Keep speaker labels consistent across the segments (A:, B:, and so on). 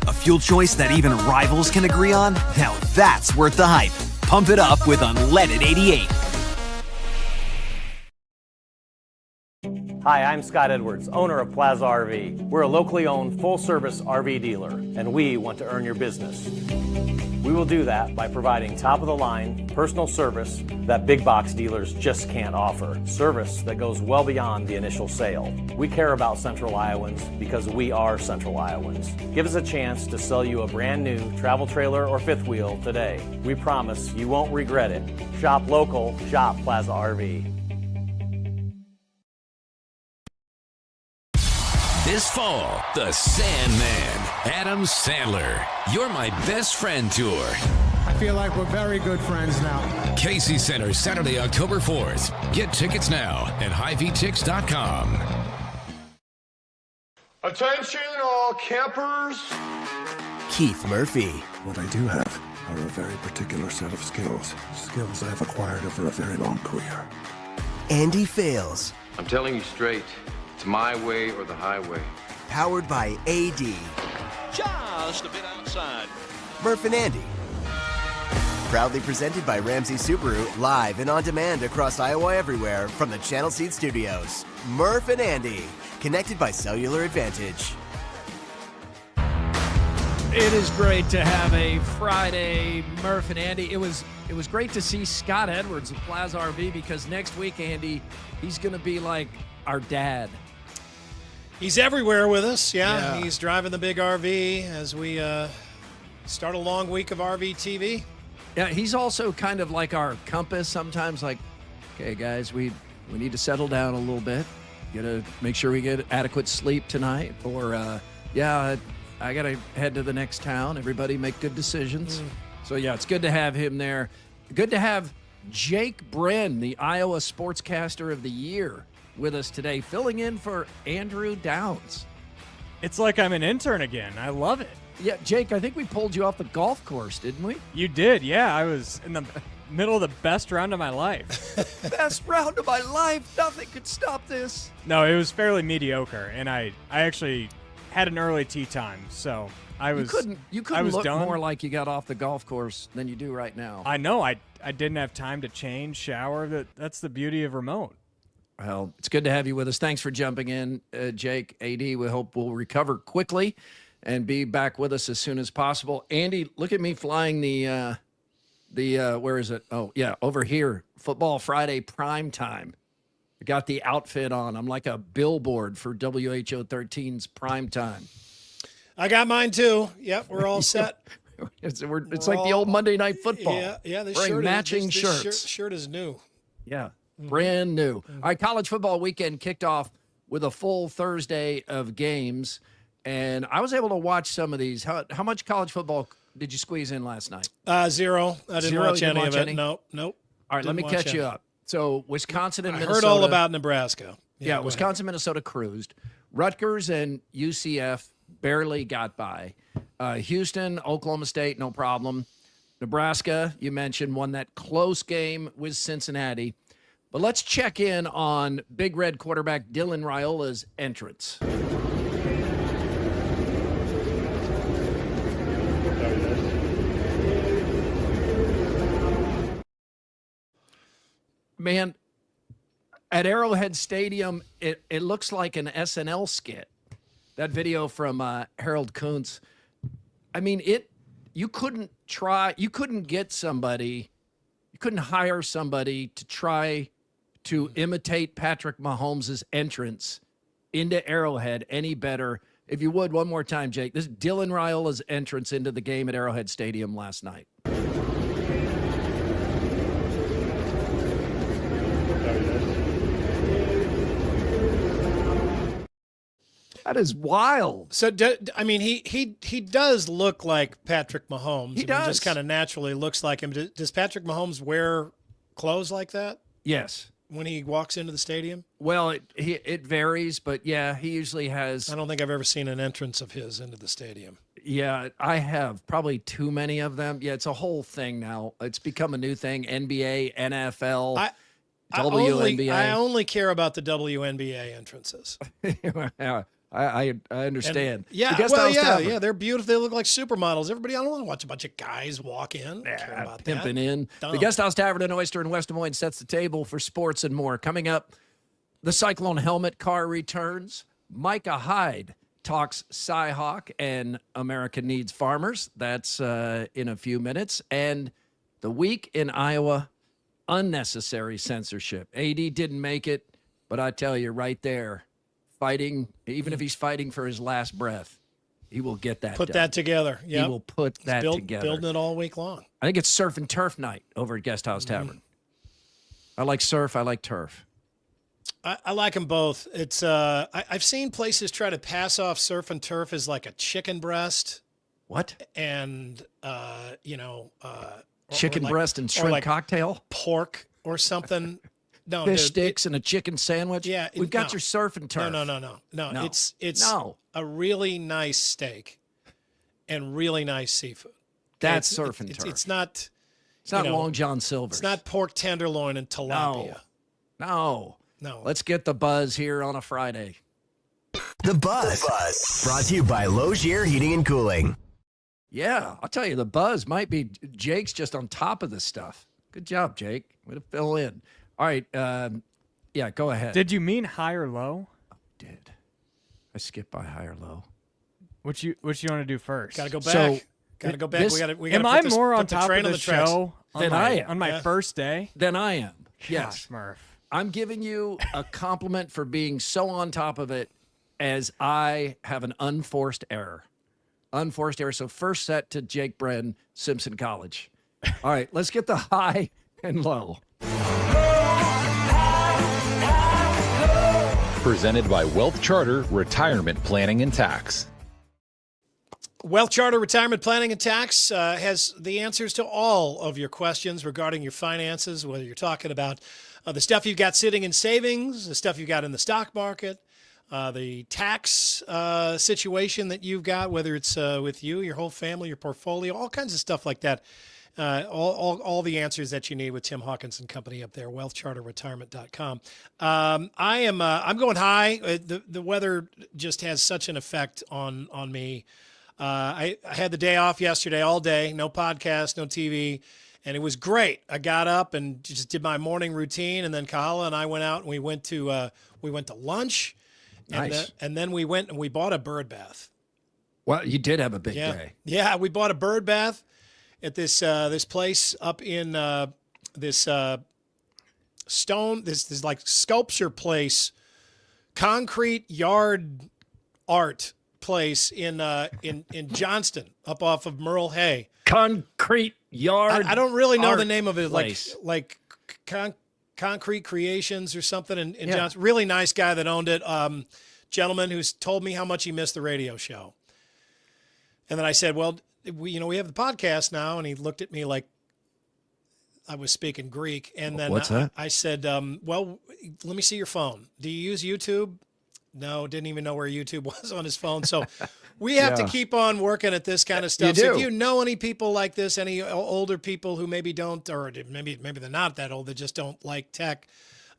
A: A fuel choice that even rivals can agree on? Now that's worth the hype. Pump it up with Unleaded 88.
B: Hi, I'm Scott Edwards, owner of Plaza RV. We're a locally owned, full-service RV dealer, and we want to earn your business. We will do that by providing top-of-the-line personal service that big box dealers just can't offer. Service that goes well beyond the initial sale. We care about Central Iowans because we are Central Iowans. Give us a chance to sell you a brand new travel trailer or fifth wheel today. We promise you won't regret it. Shop local, shop Plaza RV.
C: This fall, the Sandman, Adam Sandler, You're My Best Friend Tour.
D: I feel like we're very good friends now.
C: Casey Center, Saturday, October 4th. Get tickets now at HiVTix.com.
E: Attention all campers.
A: Keith Murphy.
F: What I do have are a very particular set of skills. Skills I've acquired over a very long career.
A: Andy Fales.
G: I'm telling you straight, it's my way or the highway.
A: Powered by AD.
H: Just a bit outside.
A: Murph and Andy. Proudly presented by Ramsey Subaru, live and on demand across Iowa everywhere from the Channel Seed Studios. Murph and Andy, connected by cellular advantage.
I: It is great to have a Friday Murph and Andy. It was great to see Scott Edwards of Plaza RV because next week, Andy, he's going to be like our dad.
J: He's everywhere with us, yeah. He's driving the big RV as we start a long week of RV TV.
I: Yeah, he's also kind of like our compass sometimes, like, okay, guys, we need to settle down a little bit. Got to make sure we get adequate sleep tonight. Or, I got to head to the next town. Everybody make good decisions. So, yeah, it's good to have him there. Good to have Jake Bren, the Iowa Sportscaster of the Year, with us today, filling in for Andrew Downs.
K: It's like I'm an intern again. I love it.
I: Yeah, Jake, I think we pulled you off the golf course, didn't we?
K: You did, yeah. I was in the middle of the best round of my life.
I: Best round of my life. Nothing could stop this.
K: No, it was fairly mediocre, and I actually had an early tee time, so I was.
I: You couldn't look
K: done.
I: more like you got off the golf course than you do right now.
K: I know. I didn't have time to change, shower. That's the beauty of remote.
I: Well, it's good to have you with us. Thanks for jumping in, Jake. AD, we hope we'll recover quickly and be back with us as soon as possible. Andy, look at me flying the where is it? Oh, yeah, over here. Football Friday prime time. I got the outfit on. I'm like a billboard for WHO 13's prime time.
J: I got mine too. Yep, we're all set.
I: It's like the old Monday Night Football.
J: Yeah,
I: wearing matching shirts.
J: This shirt is new.
I: Yeah, brand new. All right, college football weekend kicked off with a full Thursday of games, and I was able to watch some of these. How much college football did you squeeze in last night?
J: 0. I didn't watch any of it. Nope.
I: All right, let me catch you up. So Wisconsin and Minnesota.
J: I heard all about Nebraska.
I: Yeah, Wisconsin, Minnesota cruised. Rutgers and UCF barely got by. Houston, Oklahoma State, no problem. Nebraska, you mentioned, won that close game with Cincinnati. But let's check in on Big Red quarterback Dylan Raiola's entrance. Man, at Arrowhead Stadium, it looks like an SNL skit. That video from Harold Kuntz. I mean, you couldn't hire somebody to try to imitate Patrick Mahomes' entrance into Arrowhead any better. If you would, one more time, Jake. This is Dylan Raiola's entrance into the game at Arrowhead Stadium last night. That is wild.
J: So, I mean, he does look like Patrick Mahomes.
I: He does.
J: Just kind of naturally looks like him. Does Patrick Mahomes wear clothes like that?
I: Yes.
J: When he walks into the stadium?
I: Well, it varies, but yeah, he usually has.
J: I don't think I've ever seen an entrance of his into the stadium.
I: Yeah, I have probably too many of them. Yeah, it's a whole thing now. It's become a new thing. NBA, NFL, WNBA.
J: I only care about the WNBA entrances.
I: Yeah. I understand.
J: And,
I: the Guest House Tavern.
J: yeah, they're beautiful. They look like supermodels. Everybody, I don't want to watch a bunch of guys walk in. Care about
I: Pimping
J: that.
I: in.
J: Dumb.
I: The Guest House Tavern and Oyster in West Des Moines sets the table for sports and more. Coming up, the Cyclone helmet car returns. Micah Hyde talks CyHawk and America Needs Farmers. That's in a few minutes. And the week in Iowa, unnecessary censorship. AD didn't make it, but I tell you right there, fighting, even if he's fighting for his last breath, he will get that
J: Put
I: done.
J: that together. Yep.
I: He will put that together.
J: Building it all week long.
I: I think it's surf and turf night over at Guest House Tavern. I like surf. I like turf.
J: I like them both. It's I've seen places try to pass off surf and turf as like a chicken breast.
I: What?
J: And
I: chicken
J: like,
I: breast and shrimp
J: like
I: cocktail,
J: pork or something. No,
I: fish sticks and a chicken sandwich.
J: Yeah,
I: we've got your surf and turf.
J: No. It's a really nice steak and really nice seafood.
I: That's surf and turf.
J: It's not.
I: It's not Long John Silver's.
J: It's not pork tenderloin and tilapia.
I: No. Let's get the buzz here on a Friday.
A: The Buzz. Brought to you by Logier Heating and Cooling.
I: Yeah, I'll tell you, the buzz might be Jake's just on top of this stuff. Good job, Jake. Way to fill in. All right. Yeah, go ahead.
K: Did you mean high or low?
I: Did. I skipped by high or low.
K: What you want to do first?
J: Got to go back. Gotta go back.
I: This,
J: we gotta
K: am I more on top of the show
I: than I am
K: on my first day?
I: Than I am.
K: Gosh,
I: Yes,
K: Murph.
I: I'm giving you a compliment for being so on top of it, as I have an unforced error. Unforced error. So first set to Jake Bren, Simpson College. All right, let's get the high and low.
L: Presented by Wealth Charter Retirement Planning and Tax.
J: Wealth Charter Retirement Planning and Tax has the answers to all of your questions regarding your finances, whether you're talking about the stuff you've got sitting in savings, the stuff you've got in the stock market, the tax situation that you've got, whether it's with you, your whole family, your portfolio, all kinds of stuff like that. All the answers that you need with Tim Hawkins and company up there, wealthcharterretirement.com. I'm going high. The weather just has such an effect on me. I had the day off yesterday, all day, no podcast, no TV, and it was great. I got up and just did my morning routine, and then Kahala and I went out and we went to lunch.
I: Nice.
J: And then we went and we bought a bird bath.
I: Well, you did have a big day.
J: Yeah, we bought a bird bath at this place up in this stone, this like sculpture place, concrete yard art place in Johnston, up off of Merle Hay.
I: Concrete yard.
J: I don't really know the name of it,
I: place.
J: like Concrete Creations or something in Johnston. Really nice guy that owned it. Gentleman who's told me how much he missed the radio show. And then I said, well, we have the podcast now. And he looked at me like I was speaking Greek. And then
I: What's that?
J: I said, well, let me see your phone. Do you use YouTube? No, didn't even know where YouTube was on his phone. So we have to keep on working at this kind of stuff. So if you know any people like this, any older people who maybe don't, or maybe they're not that old, they just don't like tech,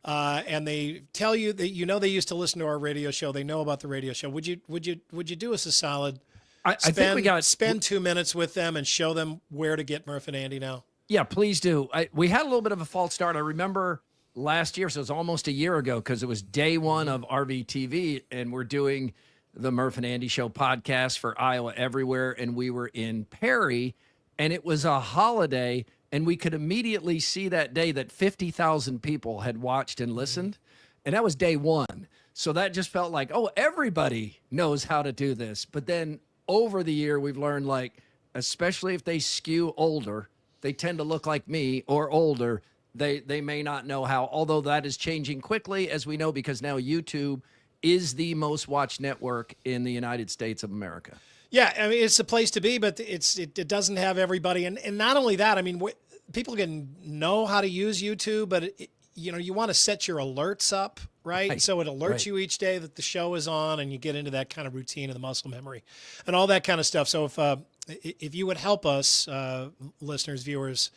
J: and they tell you that they used to listen to our radio show, they know about the radio show. Would you do us a solid?
I: I think we got
J: spend 2 minutes with them and show them where to get Murph and Andy now. Yeah,
I: please do. We had a little bit of a false start. I remember last year, so it was almost a year ago, because it was day one of RVTV, and we're doing the Murph and Andy Show podcast for Iowa Everywhere, and we were in Perry, and it was a holiday, and we could immediately see that day that 50,000 people had watched and listened, and that was day one. So that just felt like, oh, everybody knows how to do this. But then over the year, we've learned, like, especially if they skew older, they tend to look like me or older, they may not know how, although that is changing quickly, as we know, because now YouTube is the most watched network in the United States of America.
J: Yeah, I mean, it's the place to be, but it doesn't have everybody. And not only that, I mean, people can know how to use YouTube, but you want to set your alerts up, right? So it alerts you each day that the show is on, and you get into that kind of routine of the muscle memory and all that kind of stuff. So if you would help us, listeners, viewers,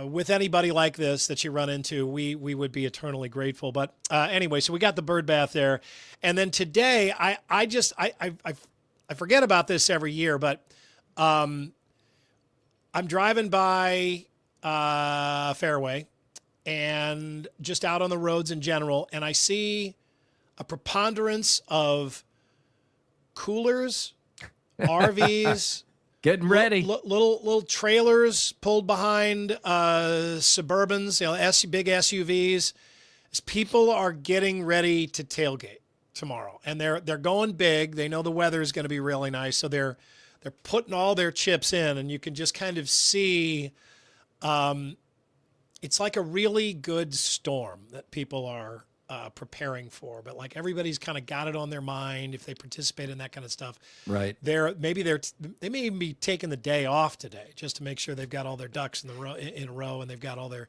J: with anybody like this that you run into, we would be eternally grateful. But anyway, so we got the bird bath there. And then today, I forget about this every year, but I'm driving by Fairway and just out on the roads in general, and I see a preponderance of coolers, RVs,
I: getting ready,
J: little trailers pulled behind Suburbans, big SUVs. As people are getting ready to tailgate tomorrow, and they're going big. They know the weather is going to be really nice, so they're putting all their chips in, and you can just kind of see. It's like a really good storm that people are preparing for, but like everybody's kind of got it on their mind if they participate in that kind of stuff.
I: Right.
J: They may even be taking the day off today just to make sure they've got all their ducks in a row, and they've got all their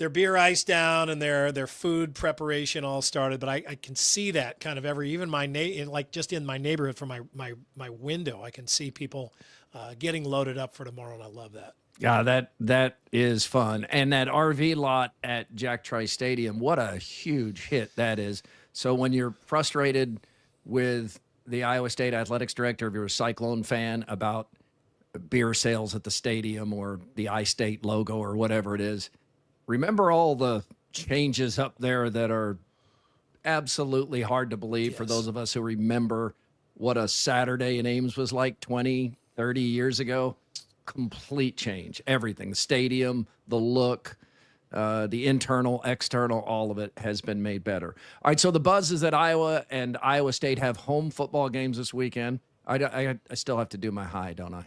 J: beer ice down and their food preparation all started. But I can see that kind of even just in my neighborhood from my window, I can see people getting loaded up for tomorrow, and I love that.
I: Yeah, that is fun. And that RV lot at Jack Trice Stadium, what a huge hit that is. So when you're frustrated with the Iowa State athletics director, if you're a Cyclone fan, about beer sales at the stadium or the iState logo or whatever it is, remember all the changes up there that are absolutely hard to believe for those of us who remember what a Saturday in Ames was like 20, 30 years ago. Complete change. Everything. The stadium, the look, the internal, external, all of it has been made better. All right, so the buzz is that Iowa and Iowa State have home football games this weekend. I still have to do my high, don't I?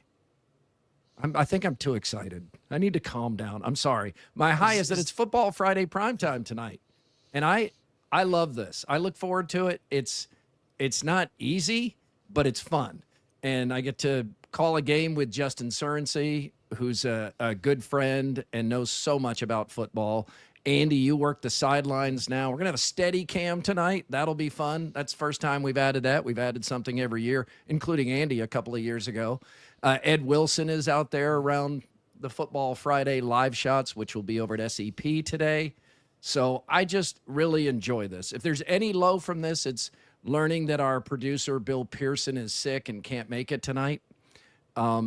I: I think I'm too excited. I need to calm down. I'm sorry. My high is that it's Football Friday primetime tonight. And I love this. I look forward to it. It's not easy, but it's fun. And I get to call a game with Justin Surensey, who's a good friend and knows so much about football. Andy, you work the sidelines now. We're going to have a steady cam tonight. That'll be fun. That's the first time we've added that. We've added something every year, including Andy a couple of years ago. Ed Wilson is out there around the Football Friday live shots, which will be over at SEP today. So I just really enjoy this. If there's any low from this, it's learning that our producer, Bill Pearson, is sick and can't make it tonight.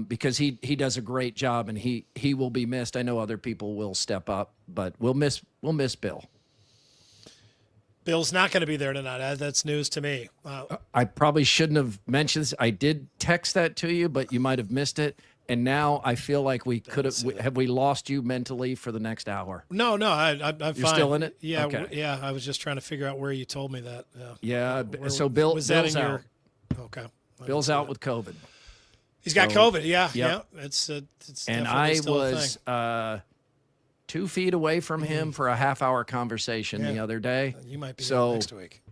I: Because he does a great job, and he will be missed. I know other people will step up, but we'll miss Bill.
J: Bill's not going to be there tonight. That's news to me.
I: I probably shouldn't have mentioned this. I did text that to you, but you might have missed it. And now I feel like we could have we lost you mentally for the next hour?
J: No, I'm fine.
I: You're still in it?
J: Yeah,
I: okay.
J: Yeah. I was just trying to figure out where you told me that.
I: Yeah. So Bill's out.
J: Okay.
I: Bill's out with COVID.
J: He's got COVID. Yeah.
I: Yep.
J: Yeah. It's
I: and I was 2 feet away from him for a half-hour conversation the other day.
J: You might be next week.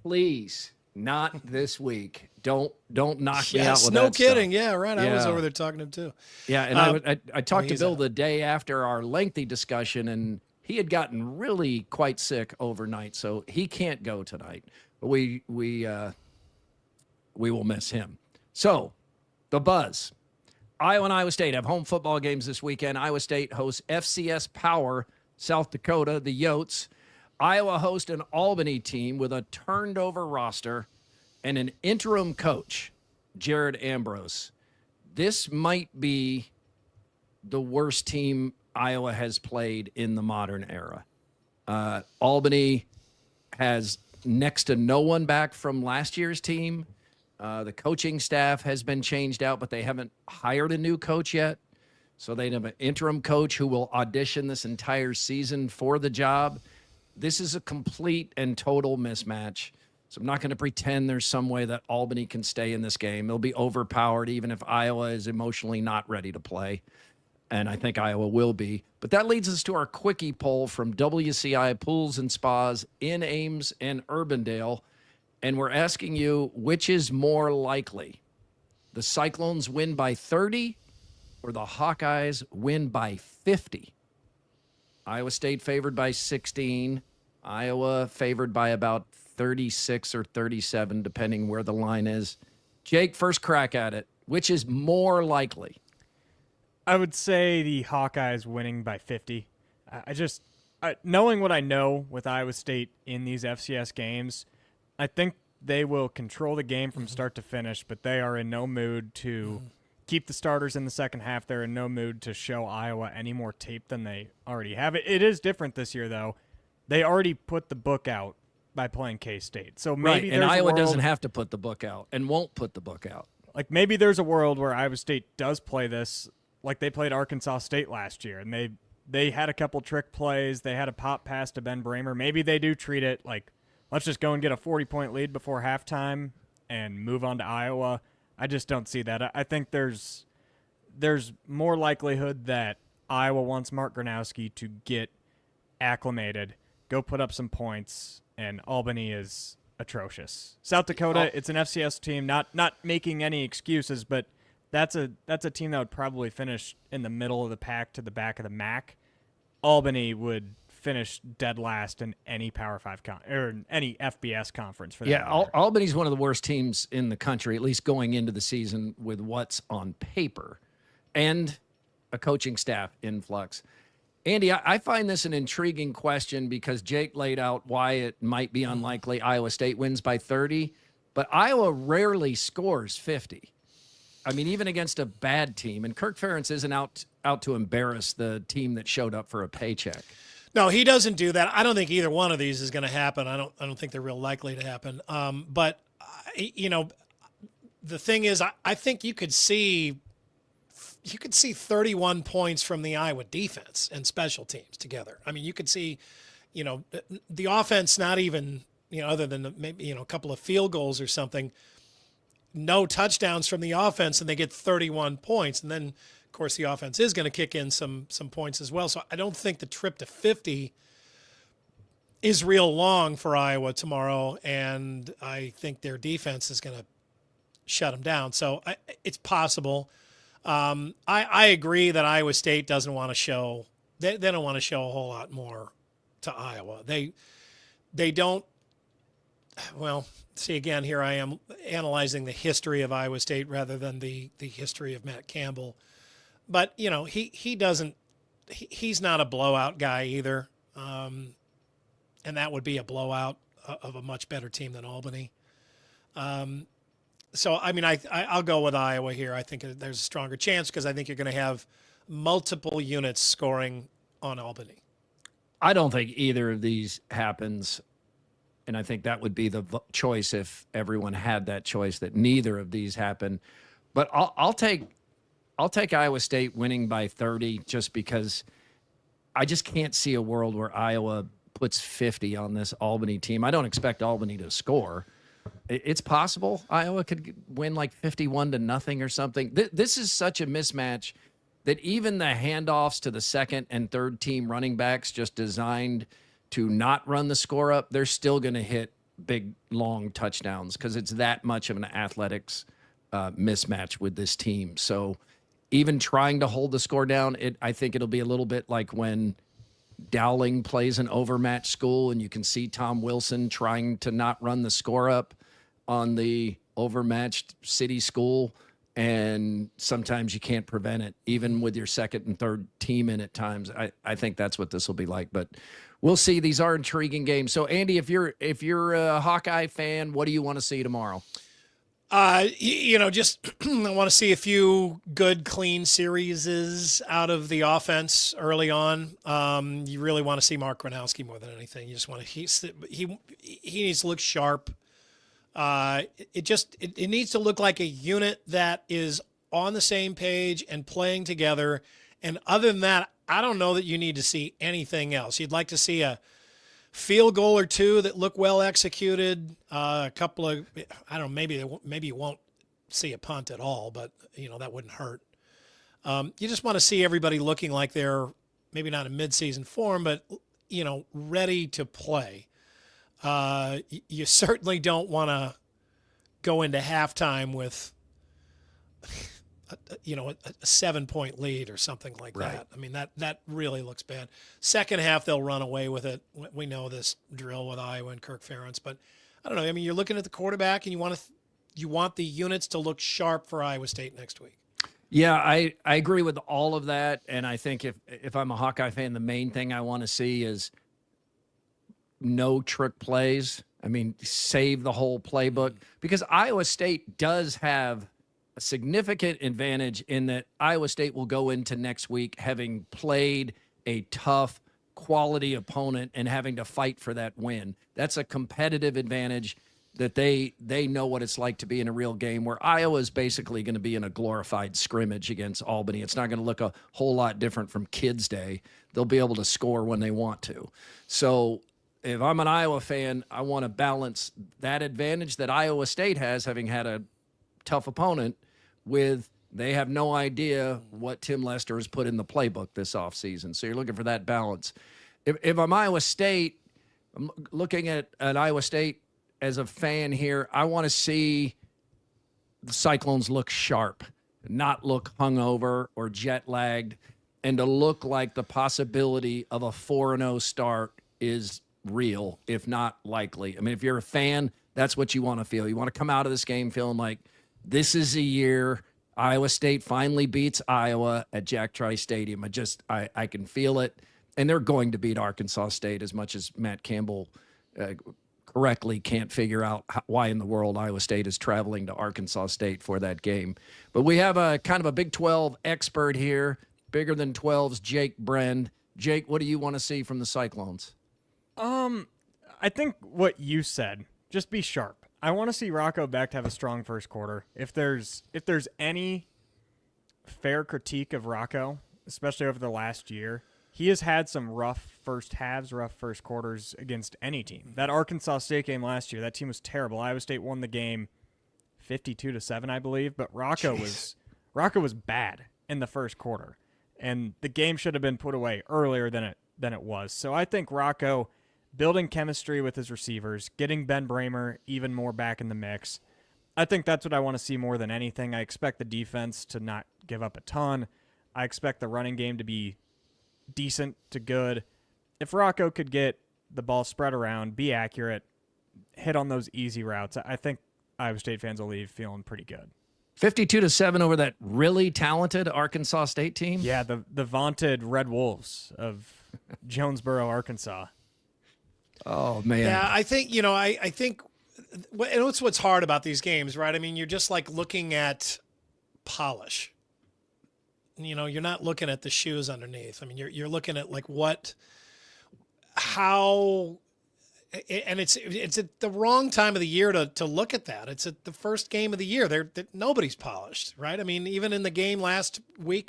I: Please, not this week. Don't knock me out with
J: no
I: that
J: kidding.
I: stuff.
J: Yeah, right. I was over there talking to him too.
I: Yeah, and I talked to Bill the day after our lengthy discussion, and he had gotten really quite sick overnight, so he can't go tonight. But we will miss him. So, the buzz. Iowa and Iowa State have home football games this weekend. Iowa State hosts FCS Power South Dakota, the Yotes. Iowa hosts an Albany team with a turned-over roster and an interim coach, Jared Ambrose. This might be the worst team Iowa has played in the modern era. Albany has next to no one back from last year's team. The coaching staff has been changed out, but they haven't hired a new coach yet. So they have an interim coach who will audition this entire season for the job. This is a complete and total mismatch. So I'm not going to pretend there's some way that Albany can stay in this game. They'll be overpowered even if Iowa is emotionally not ready to play. And I think Iowa will be. But that leads us to our quickie poll from WCI Pools and Spas in Ames and Urbandale. And we're asking you, which is more likely? The Cyclones win by 30 or the Hawkeyes win by 50? Iowa State favored by 16. Iowa favored by about 36 or 37, depending where the line is. Jake, first crack at it. Which is more likely?
K: I would say the Hawkeyes winning by 50. Knowing what I know with Iowa State in these FCS games, I think they will control the game from start to finish, but they are in no mood to keep the starters in the second half. They're in no mood to show Iowa any more tape than they already have. It is different this year, though. They already put the book out by playing K-State. So maybe
I: and Iowa doesn't have to put the book out and won't put the book out.
K: Like maybe there's a world where Iowa State does play this like they played Arkansas State last year, and they had a couple trick plays. They had a pop pass to Ben Bramer. Maybe they do treat it like, let's just go and get a 40-point lead before halftime and move on to Iowa. I just don't see that. I think there's more likelihood that Iowa wants Mark Gronowski to get acclimated, go put up some points, and Albany is atrocious. South Dakota, it's an FCS team, not making any excuses, but that's a team that would probably finish in the middle of the pack to the back of the MAC. Albany would finish dead last in any Power 5 or any FBS conference for that.
I: Yeah, Albany's one of the worst teams in the country, at least going into the season with what's on paper and a coaching staff in flux. Andy, I find this an intriguing question because Jake laid out why it might be unlikely Iowa State wins by 30, but Iowa rarely scores 50. I mean, even against a bad team, and Kirk Ferentz isn't out to embarrass the team that showed up for a paycheck.
J: No, he doesn't do that. I don't think either one of these is going to happen. I don't think they're real likely to happen. But the thing is, I think you could see 31 points from the Iowa defense and special teams together. I mean, you could see, the offense not even, other than maybe a couple of field goals or something, no touchdowns from the offense, and they get 31 points, and then of course, the offense is going to kick in some points as well. So I don't think the trip to 50 is real long for Iowa tomorrow, and I think their defense is going to shut them down. So it's possible. I agree that Iowa State doesn't want to show – they don't want to show a whole lot more to Iowa. They don't – well, see, again, here I am analyzing the history of Iowa State rather than the history of Matt Campbell. But, he doesn't – he's not a blowout guy either. And that would be a blowout of a much better team than Albany. So, I mean, I'll go with Iowa here. I think there's a stronger chance because I think you're going to have multiple units scoring on Albany.
I: I don't think either of these happens, and I think that would be the choice if everyone had that choice, that neither of these happen. But I'll take Iowa State winning by 30 just because I just can't see a world where Iowa puts 50 on this Albany team. I don't expect Albany to score. It's possible Iowa could win like 51-0 or something. This is such a mismatch that even the handoffs to the second and third team running backs just designed to not run the score up, they're still going to hit big, long touchdowns because it's that much of an athletics mismatch with this team. So even trying to hold the score down, I think it'll be a little bit like when Dowling plays an overmatched school and you can see Tom Wilson trying to not run the score up on the overmatched city school, and sometimes you can't prevent it, even with your second and third team in at times. I think that's what this will be like, but we'll see. These are intriguing games. So, Andy, if you're a Hawkeye fan, what do you want to see tomorrow?
J: Just I want to see a few good, clean series out of the offense early on. You really want to see Mark Gronowski more than anything. You just want to he needs to look sharp. It needs to look like a unit that is on the same page and playing together. And other than that, I don't know that you need to see anything else. You'd like to see a field goal or two that look well executed. A couple of, I don't know, maybe you won't see a punt at all, but that wouldn't hurt. You just want to see everybody looking like they're maybe not in midseason form, but ready to play. You certainly don't want to go into halftime with a 7-point lead or something like that. I mean, that really looks bad. Second half, they'll run away with it. We know this drill with Iowa and Kirk Ferentz, but I don't know. I mean, you're looking at the quarterback, and you want the units to look sharp for Iowa State next week.
I: Yeah, I agree with all of that. And I think if I'm a Hawkeye fan, the main thing I want to see is no trick plays. I mean, save the whole playbook, because Iowa State does have a significant advantage in that Iowa State will go into next week having played a tough, quality opponent and having to fight for that win. That's a competitive advantage that they know what it's like to be in a real game, where Iowa is basically going to be in a glorified scrimmage against Albany. It's not going to look a whole lot different from Kids Day. They'll be able to score when they want to. So if I'm an Iowa fan, I want to balance that advantage that Iowa State has, having had a tough opponent, with they have no idea what Tim Lester has put in the playbook this offseason. So you're looking for that balance. If I'm Iowa State, I'm looking at Iowa State as a fan here, I want to see the Cyclones look sharp, not look hungover or jet lagged, and to look like the possibility of a 4-0 start is real, if not likely. I mean, if you're a fan, that's what you want to feel. You want to come out of this game feeling like this is a year Iowa State finally beats Iowa at Jack Trice Stadium. I can feel it. And they're going to beat Arkansas State, as much as Matt Campbell correctly can't figure out why in the world Iowa State is traveling to Arkansas State for that game. But we have a kind of a Big 12 expert here, bigger than 12's Jake Bren. Jake, what do you want to see from the Cyclones?
K: I think what you said, just be sharp. I want to see Rocco Becht have a strong first quarter. If there's any fair critique of Rocco, especially over the last year, he has had some rough first halves, rough first quarters against any team. That Arkansas State game last year, that team was terrible. Iowa State won the game 52-7, I believe, but Rocco was bad in the first quarter, and the game should have been put away earlier than it was. So I think Rocco building chemistry with his receivers, getting Ben Bramer even more back in the mix. I think that's what I want to see more than anything. I expect the defense to not give up a ton. I expect the running game to be decent to good. If Rocco could get the ball spread around, be accurate, hit on those easy routes, I think Iowa State fans will leave feeling pretty good.
I: 52-7 over that really talented Arkansas State team?
K: Yeah, the vaunted Red Wolves of Jonesboro, Arkansas.
I: Oh, man.
J: Yeah, I think, I think what's hard about these games, right? I mean, you're just like looking at polish. You're not looking at the shoes underneath. I mean, you're looking at like how, and it's at the wrong time of the year to look at that. It's at the first game of the year. Nobody's polished, right? I mean, even in the game last week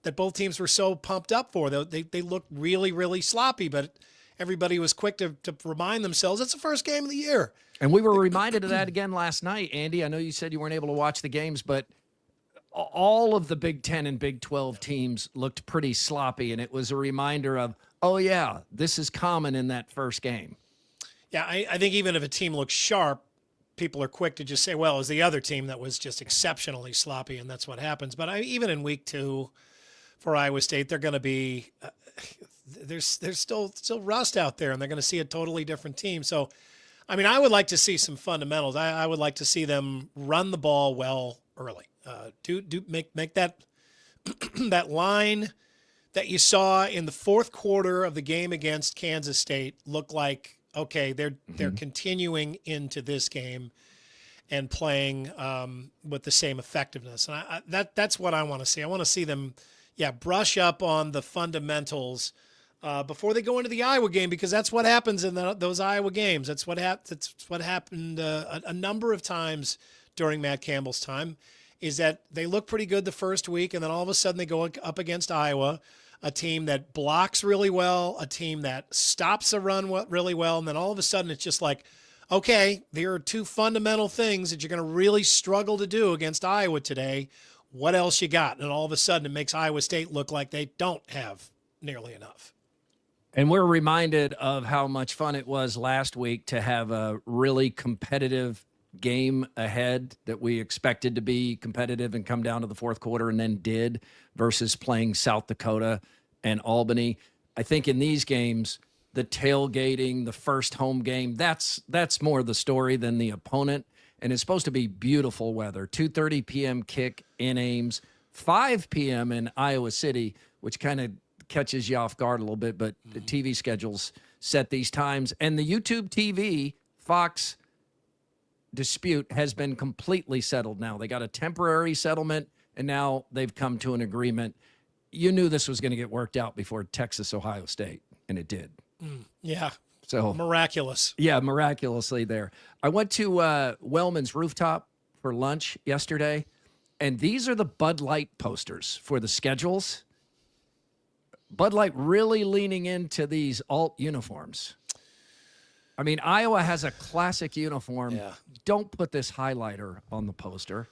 J: that both teams were so pumped up for, they looked really, really sloppy, but everybody was quick to remind themselves it's the first game of the year.
I: And we were reminded of that again last night, Andy. I know you said you weren't able to watch the games, but all of the Big 10 and Big 12 teams looked pretty sloppy, and it was a reminder of, oh, yeah, this is common in that first game.
J: Yeah, I think even if a team looks sharp, people are quick to just say, well, it was the other team that was just exceptionally sloppy, and that's what happens. But even in week 2 for Iowa State, they're going to be there's still rust out there, and they're going to see a totally different team. So, I mean, I would like to see some fundamentals. I would like to see them run the ball well early. Make that that line that you saw in the fourth quarter of the game against Kansas State look like, okay, they're continuing into this game and playing with the same effectiveness. And that's what I want to see. I want to see them, brush up on the fundamentals before they go into the Iowa game, because that's what happens in those Iowa games. That's what happened a number of times during Matt Campbell's time, is that they look pretty good the first week, and then all of a sudden they go up against Iowa, a team that blocks really well, a team that stops a run really well, and then all of a sudden it's just like, okay, there are 2 fundamental things that you're going to really struggle to do against Iowa today. What else you got? And all of a sudden it makes Iowa State look like they don't have nearly enough.
I: And we're reminded of how much fun it was last week to have a really competitive game ahead that we expected to be competitive and come down to the fourth quarter and then did, versus playing South Dakota and Albany. I think in these games, the tailgating, the first home game, that's more the story than the opponent. And it's supposed to be beautiful weather. 2:30 p.m. kick in Ames, 5 p.m. in Iowa City, which kind of catches you off guard a little bit, but the TV schedules set these times. And the YouTube TV Fox dispute has been completely settled now. They got a temporary settlement, and now they've come to an agreement. You knew this was going to get worked out before Texas-Ohio State, and it did.
J: Yeah.
I: So
J: miraculous.
I: Yeah, miraculously there. I went to Wellman's Rooftop for lunch yesterday, and these are the Bud Light posters for the schedules. Bud Light really leaning into these alt uniforms. I mean, Iowa has a classic uniform.
J: Yeah.
I: Don't put this highlighter on the poster.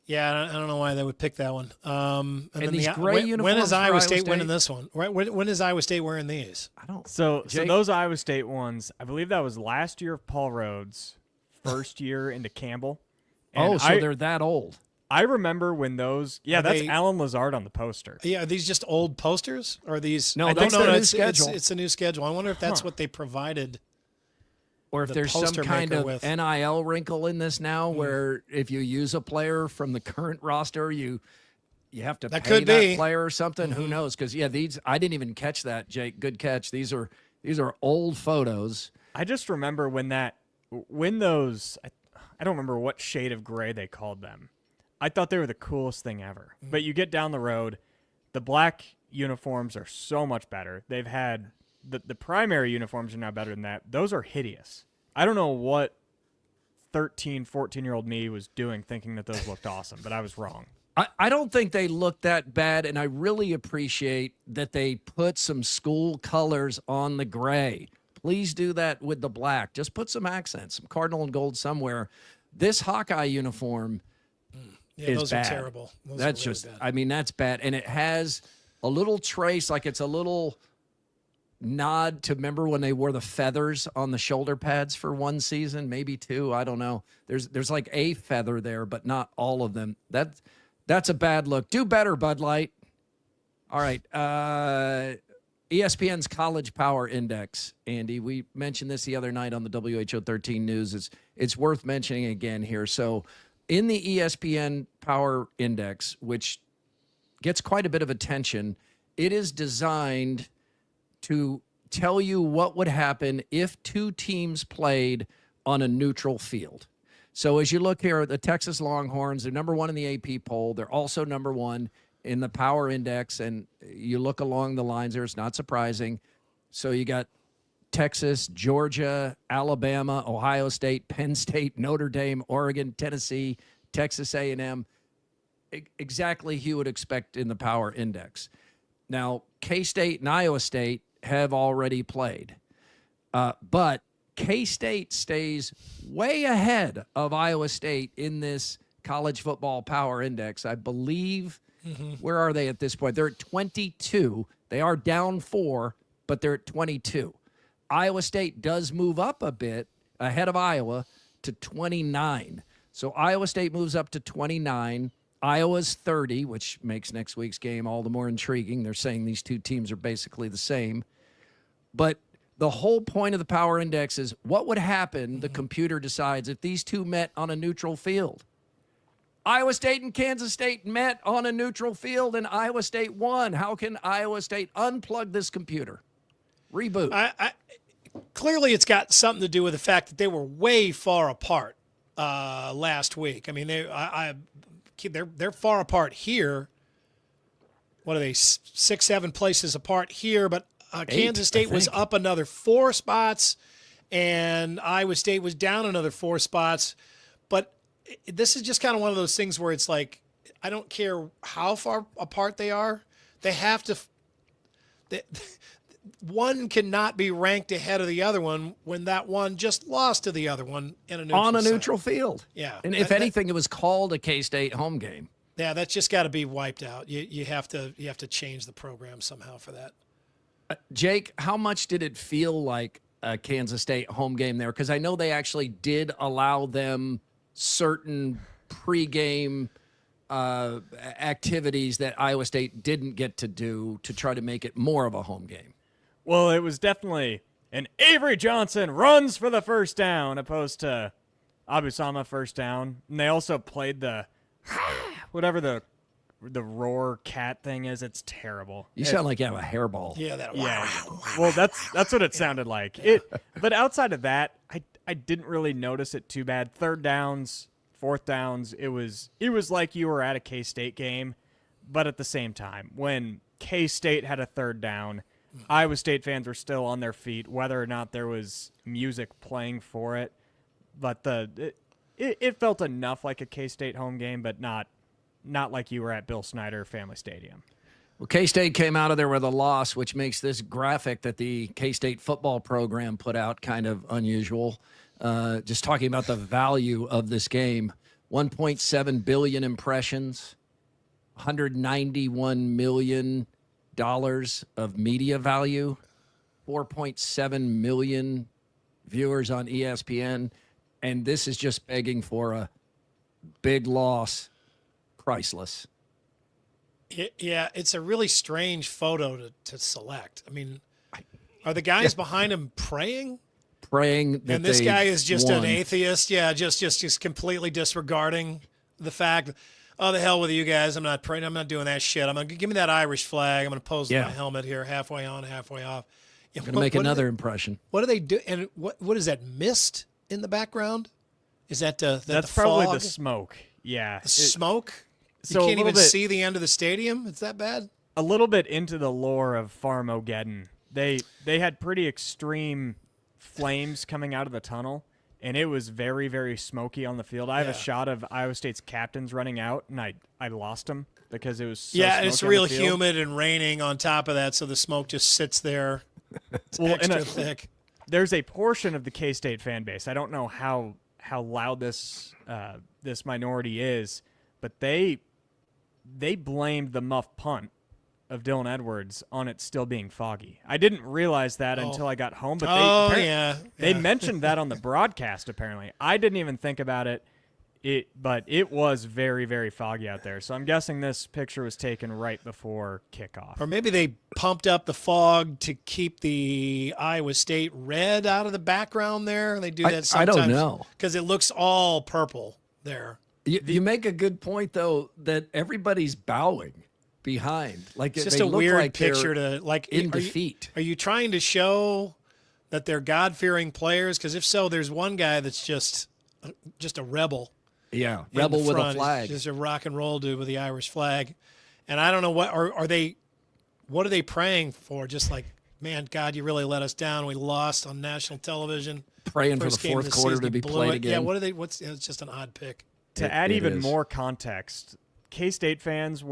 J: Yeah, I don't know why they would pick that one.
I: And these gray uniforms.
J: When is Iowa State winning this one? When is Iowa State wearing these?
I: I don't.
K: So those Iowa State ones, I believe that was last year of Paul Rhodes' first year into Campbell. And
I: they're that old.
K: I remember when those. Yeah, that's Alan Lazard on the poster.
J: Yeah, are these just old posters? Or are these?
I: No,
J: I
I: that's
J: don't know.
I: the new schedule.
J: It's a new schedule. I wonder if that's what they provided.
I: Or if there's some kind of NIL wrinkle in this now, where if you use a player from the current roster, you have to pay that player or something. Who knows? Because these I didn't even catch that, Jake. Good catch. These are old photos.
K: I just remember when those. I don't remember what shade of gray they called them. I thought they were the coolest thing ever. But you get down the road, the black uniforms are so much better. They've had. The primary uniforms are now better than that. Those are hideous. I don't know what 13, 14-year-old me was doing thinking that those looked awesome, but I was wrong.
I: I don't think they look that bad, and I really appreciate that they put some school colors on the gray. Please do that with the black. Just put some accents, some cardinal and gold somewhere. This Hawkeye uniform is
J: those
I: bad.
J: Are terrible. Those
I: that's
J: are really
I: just,
J: bad.
I: I mean, that's bad. And it has a little trace, like it's a little nod to remember when they wore the feathers on the shoulder pads for one season, maybe two. I don't know. There's like a feather there, but not all of them. That's a bad look. Do better, Bud Light. All right. ESPN's College Power Index, Andy. We mentioned this the other night on the WHO 13 News. It's worth mentioning again here. So in the ESPN Power Index, which gets quite a bit of attention, it is designed to tell you what would happen if two teams played on a neutral field. So as you look here, the Texas Longhorns, they're number one in the AP poll. They're also number one in the Power Index, and you look along the lines there, it's not surprising. So you got Texas, Georgia, Alabama, Ohio State, Penn State, Notre Dame, Oregon, Tennessee, Texas A&M. Exactly who you would expect in the Power Index. Now, K-State and Iowa State have already played. But K-State stays way ahead of Iowa State in this college football power index. I believe, where are they at this point? They're at 22. They are down 4, but they're at 22. Iowa State does move up a bit ahead of Iowa to 29. So Iowa State moves up to 29. Iowa's 30, which makes next week's game all the more intriguing. They're saying these two teams are basically the same. But the whole point of the power index is what would happen, the computer decides, if these two met on a neutral field. Iowa State and Kansas State met on a neutral field, and Iowa State won. How can Iowa State unplug this computer? Reboot.
J: Clearly, it's got something to do with the fact that they were way far apart last week. I mean, they're far apart here. What are they, 6, 7 places apart here? But Kansas State was up another 4 spots, and Iowa State was down another 4 spots. But this is just kind of one of those things where it's like, I don't care how far apart they are. They have to one cannot be ranked ahead of the other one when that one just lost to the other one in a neutral
I: field.
J: Yeah.
I: And if anything, it was called a K-State home game.
J: Yeah, that's just got to be wiped out. You have to change the program somehow for that.
I: Jake, how much did it feel like a Kansas State home game there? Because I know they actually did allow them certain pregame activities that Iowa State didn't get to do to try to make it more of a home game.
K: Well, it was definitely an Avery Johnson runs for the first down opposed to Abusama first down. And they also played the whatever the roar cat thing is. It's terrible.
I: You sound like you have a hairball.
J: Yeah, that.
K: Yeah.
J: Wow.
K: Well, that's what it sounded like. But outside of that, I didn't really notice it too bad. Third downs, fourth downs, it was like you were at a K-State game, but at the same time, when K-State had a third down, Iowa State fans were still on their feet, whether or not there was music playing for it. But it felt enough like a K-State home game, but not like you were at Bill Snyder Family Stadium.
I: Well, K-State came out of there with a loss, which makes this graphic that the K-State football program put out kind of unusual. Just talking about the value of this game. 1.7 billion impressions, $191 million of media value, 4.7 million viewers on ESPN, and this is just begging for a big loss. Priceless.
J: Yeah, it's a really strange photo to select. I mean, are the guys behind him praying?
I: Praying that
J: and this guy is just
I: won.
J: an atheist. Yeah, just completely disregarding the fact. Oh, the hell with you guys! I'm not praying. I'm not doing that shit. I'm gonna give me that Irish flag. I'm gonna pose my helmet here, halfway on, halfway off.
I: I'm gonna make another impression.
J: What do they do? And what is that mist in the background? Is that
K: that's
J: the
K: probably
J: fog?
K: the smoke? Yeah,
J: the smoke. You
K: So
J: can't even see the end of the stadium. It's that bad.
K: A little bit into the lore of Farmageddon, they had pretty extreme flames coming out of the tunnel, and it was very, very smoky on the field. I have a shot of Iowa State's captains running out, and I lost them because it was so
J: and it's
K: smoky on
J: real
K: the field.
J: humid and raining on top of that, so the smoke just sits there. It's extra thick.
K: There's a portion of the K-State fan base. I don't know how loud this minority is, but they blamed the muff punt of Dylan Edwards on it still being foggy. I didn't realize that until I got home, but they mentioned that on the broadcast apparently. I didn't even think about it. But it was very, very foggy out there. So I'm guessing this picture was taken right before kickoff.
J: Or maybe they pumped up the fog to keep the Iowa State red out of the background there. They do that sometimes.
I: I don't know.
J: Because it looks all purple there.
I: You make a good point, though, that everybody's bowing behind. Like
J: it's just
I: they
J: a
I: look
J: weird
I: like
J: picture to like
I: in defeat.
J: Are you trying to show that they're God-fearing players? Because if so, there's one guy that's just a rebel.
I: Yeah, rebel with a flag.
J: Just a rock and roll dude with the Irish flag. And I don't know what are they praying for? Just like, man, God, you really let us down. We lost on national television.
I: Praying for the fourth quarter to be played again.
J: Yeah, what are they? It's just an odd pick.
K: To add even more context, K-State fans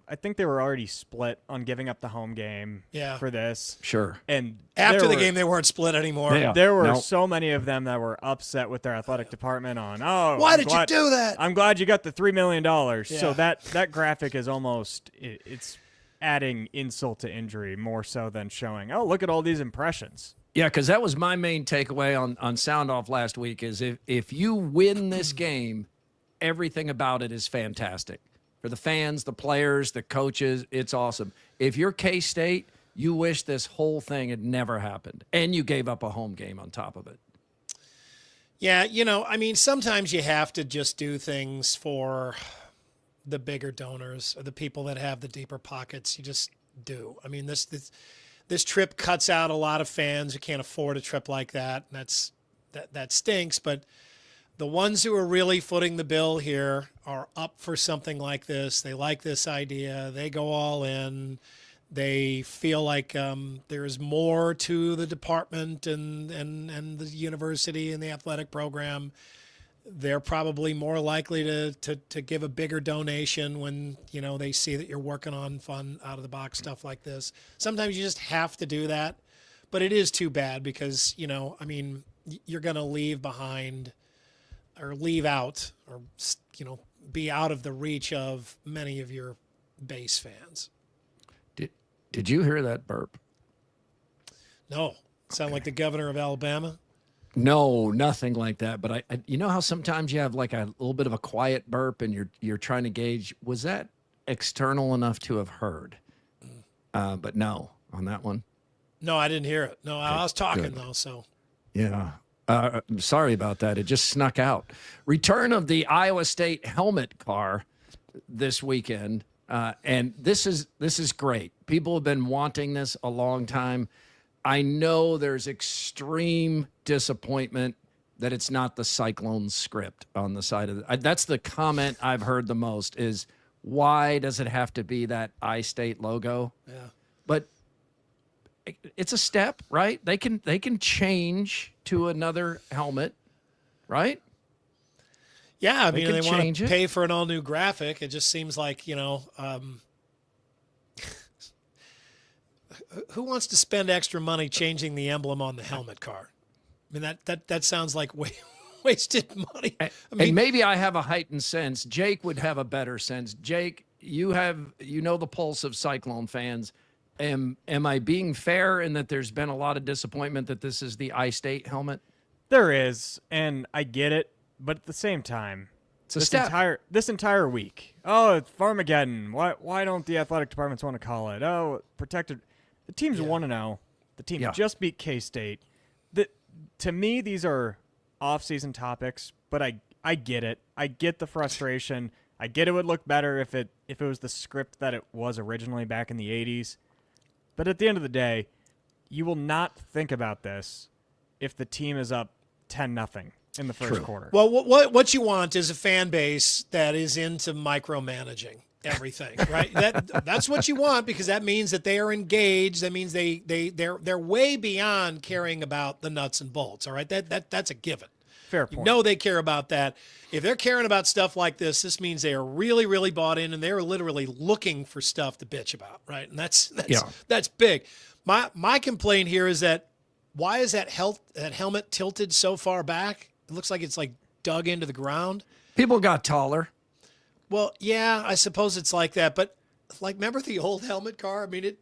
K: I think they were already split on giving up the home game for this.
I: Sure.
K: And
J: after the game, they weren't split anymore.
K: Yeah. There were so many of them that were upset with their athletic department on,
J: why did you do that?
K: I'm glad you got the $3 million. Yeah. So that graphic is almost, it's adding insult to injury more so than showing, oh, look at all these impressions.
I: Yeah, because that was my main takeaway on Sound Off last week is if you win this game, everything about it is fantastic. For the fans, the players, the coaches, it's awesome. If you're K-State, you wish this whole thing had never happened, and you gave up a home game on top of it.
J: Yeah, I mean, sometimes you have to just do things for the bigger donors or the people that have the deeper pockets. You just do. I mean, this trip cuts out a lot of fans who can't afford a trip like that, and that stinks, but the ones who are really footing the bill here are up for something like this. They like this idea. They go all in. They feel like there's more to the department and the university and the athletic program. They're probably more likely to give a bigger donation when they see that you're working on fun out of the box stuff like this. Sometimes you just have to do that, but it is too bad because I mean, you're going to leave behind or leave out or, be out of the reach of many of your base fans.
I: Did you hear that burp?
J: No. Sound like the governor of Alabama?
I: No, nothing like that. But I you know how sometimes you have like a little bit of a quiet burp and you're trying to gauge, was that external enough to have heard? But no, on that one.
J: No, I didn't hear it. No, I was talking
I: good.
J: though, so.
I: Yeah. I'm sorry about that. It just snuck out. Return of the Iowa State helmet car this weekend. And this is great. People have been wanting this a long time. I know there's extreme disappointment that it's not the Cyclone script on the side of it. That's the comment I've heard the most is, why does it have to be that iState logo?
J: Yeah.
I: But it's a step, right? They can change to another helmet, right?
J: Yeah, I mean, they want to
I: it.
J: pay for an all-new graphic. It just seems like, who wants to spend extra money changing the emblem on the helmet car? I mean, that sounds like wasted money.
I: And maybe I have a heightened sense. Jake would have a better sense. Jake, you know the pulse of Cyclone fans. Am I being fair in that there's been a lot of disappointment that this is the iState helmet?
K: There is, and I get it, but at the same time, this entire week, it's Farmageddon. Why don't the athletic departments want to call it? Oh, protected. The teams 1-0. The team just beat K-State. To me, these are off-season topics, but I get it. I get the frustration. I get it would look better if it was the script that it was originally back in the 80s. But at the end of the day, you will not think about this if the team is up 10-0 in the first quarter.
J: Well, what you want is a fan base that is into micromanaging everything, right? That's what you want, because that means that they are engaged. That means they're way beyond caring about the nuts and bolts. All right, that's a given.
K: Fair point.
J: You know they care about that. If they're caring about stuff like this means they are really, really bought in, and they're literally looking for stuff to bitch about, right? And that's big. My complaint here is that why is that helmet tilted so far back? It looks like it's like dug into the ground.
I: People got taller.
J: Well, yeah, I suppose it's like that. But remember the old helmet car? I mean, it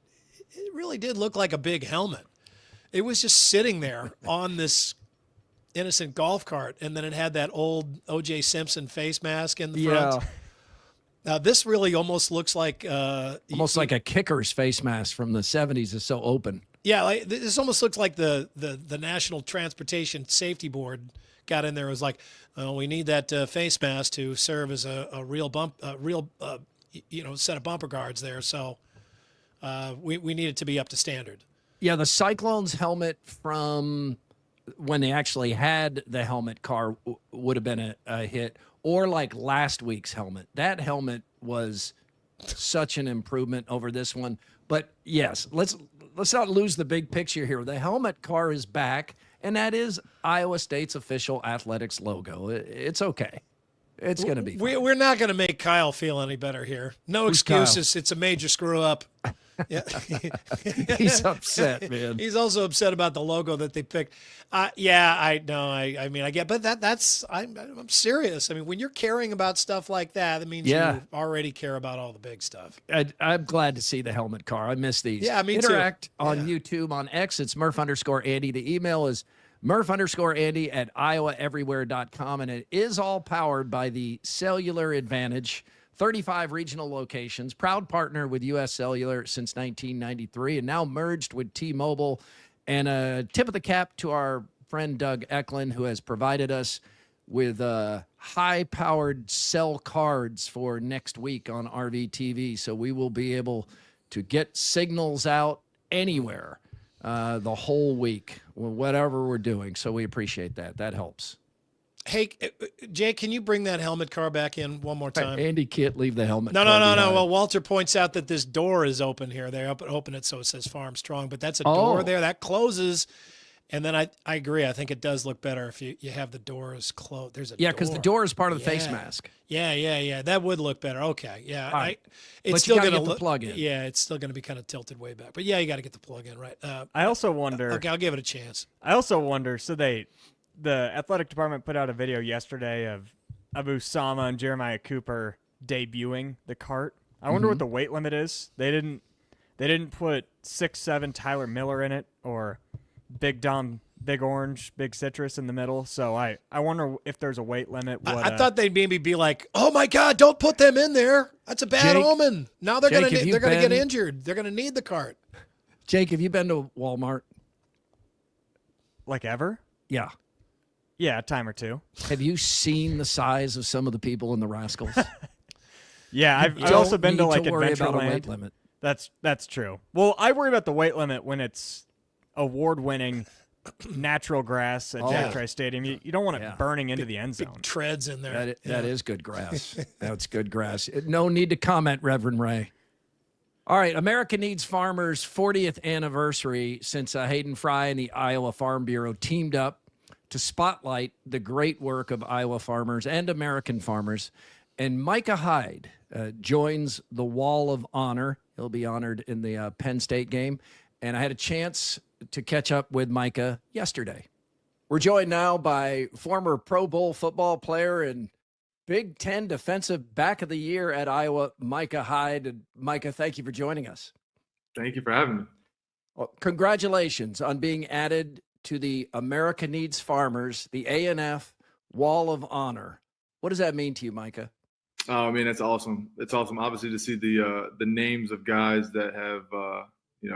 J: really did look like a big helmet. It was just sitting there on this innocent golf cart, and then it had that old O.J. Simpson face mask in the front. Now this really almost looks like
I: like a kicker's face mask from the 70s. Is so open.
J: Yeah, this almost looks like the National Transportation Safety Board got in there. It was like, we need that face mask to serve as a real set of bumper guards there. So we need it to be up to standard. Yeah,
I: the Cyclones helmet from when they actually had the helmet car would have been a hit, or like last week's helmet. That helmet was such an improvement over this one. But yes, let's not lose the big picture here. The helmet car is back, and that is Iowa State's official athletics logo. It's okay. It's going to be fun.
J: We're not going to make Kyle feel any better here. No excuses. Kyle? It's a major screw up. Yeah.
I: He's upset, man.
J: He's also upset about the logo that they picked. Yeah, I know. I mean, I get, but I'm serious. I mean, when you're caring about stuff like that means you already care about all the big stuff.
I: I'm glad to see the helmet car. I miss these.
J: Yeah, me
I: Interact
J: too.
I: on YouTube, on X. It's Murph_Andy. The email is Murph_Andy@iowaeverywhere.com, and it is all powered by the Cellular Advantage. 35 regional locations, proud partner with U.S. Cellular since 1993, and now merged with T-Mobile. And a tip of the cap to our friend Doug Eklund, who has provided us with high-powered cell cards for next week on RVTV. So we will be able to get signals out anywhere the whole week, whatever we're doing. So we appreciate that. That helps.
J: Hey, Jay, can you bring that helmet car back in one more time?
I: Andy can't leave the helmet
J: car.
I: No.
J: Well, Walter points out that this door is open here. They open it so it says Farm Strong, but that's a door there. That closes, and then I agree. I think it does look better if you have the doors closed. There's a door.
I: because the door is part of the face mask.
J: Yeah. That would look better. Okay, yeah.
I: Right.
J: It's still going to
I: get the plug in.
J: Yeah, it's still going to be kind of tilted way back. But yeah, you got to get the plug in, right?
K: I also wonder.
J: Okay, I'll give it a chance.
K: I also wonder. So the athletic department put out a video yesterday of Usama and Jeremiah Cooper debuting the cart. I wonder what the weight limit is. They didn't put 6'7" Tyler Miller in it, or Big Dom, Big Orange, Big Citrus in the middle. So I wonder if there's a weight limit.
J: I thought they'd maybe be like, "Oh my God, don't put them in there. That's a bad omen. Now they're gonna get injured. They're gonna need the cart."
I: Jake, have you been to Walmart?
K: Like ever?
I: Yeah.
K: Yeah, a time or two.
I: Have you seen the size of some of the people in the Rascals?
K: Yeah, I've
I: Don't
K: also been to
I: need
K: like
I: worry about a
K: Adventureland.
I: weight limit.
K: That's true. Well, I worry about the weight limit when it's award-winning natural grass at Jack Trice Stadium. You don't want it burning into the end zone.
J: Big treads in there.
I: That is good grass. That's good grass. No need to comment, Reverend Ray. All right, America Needs Farmers' 40th anniversary since Hayden Fry and the Iowa Farm Bureau teamed up to spotlight the great work of Iowa farmers and American farmers. And Micah Hyde joins the Wall of Honor. He'll be honored in the Penn State game. And I had a chance to catch up with Micah yesterday. We're joined now by former Pro Bowl football player and Big Ten Defensive Back of the Year at Iowa, Micah Hyde. And Micah, thank you for joining us.
M: Thank you for having me.
I: Well, congratulations on being added to the America Needs Farmers, the A&F Wall of Honor. What does that mean to you, Micah?
M: Oh, I mean, it's awesome. It's awesome, obviously, to see the names of guys that have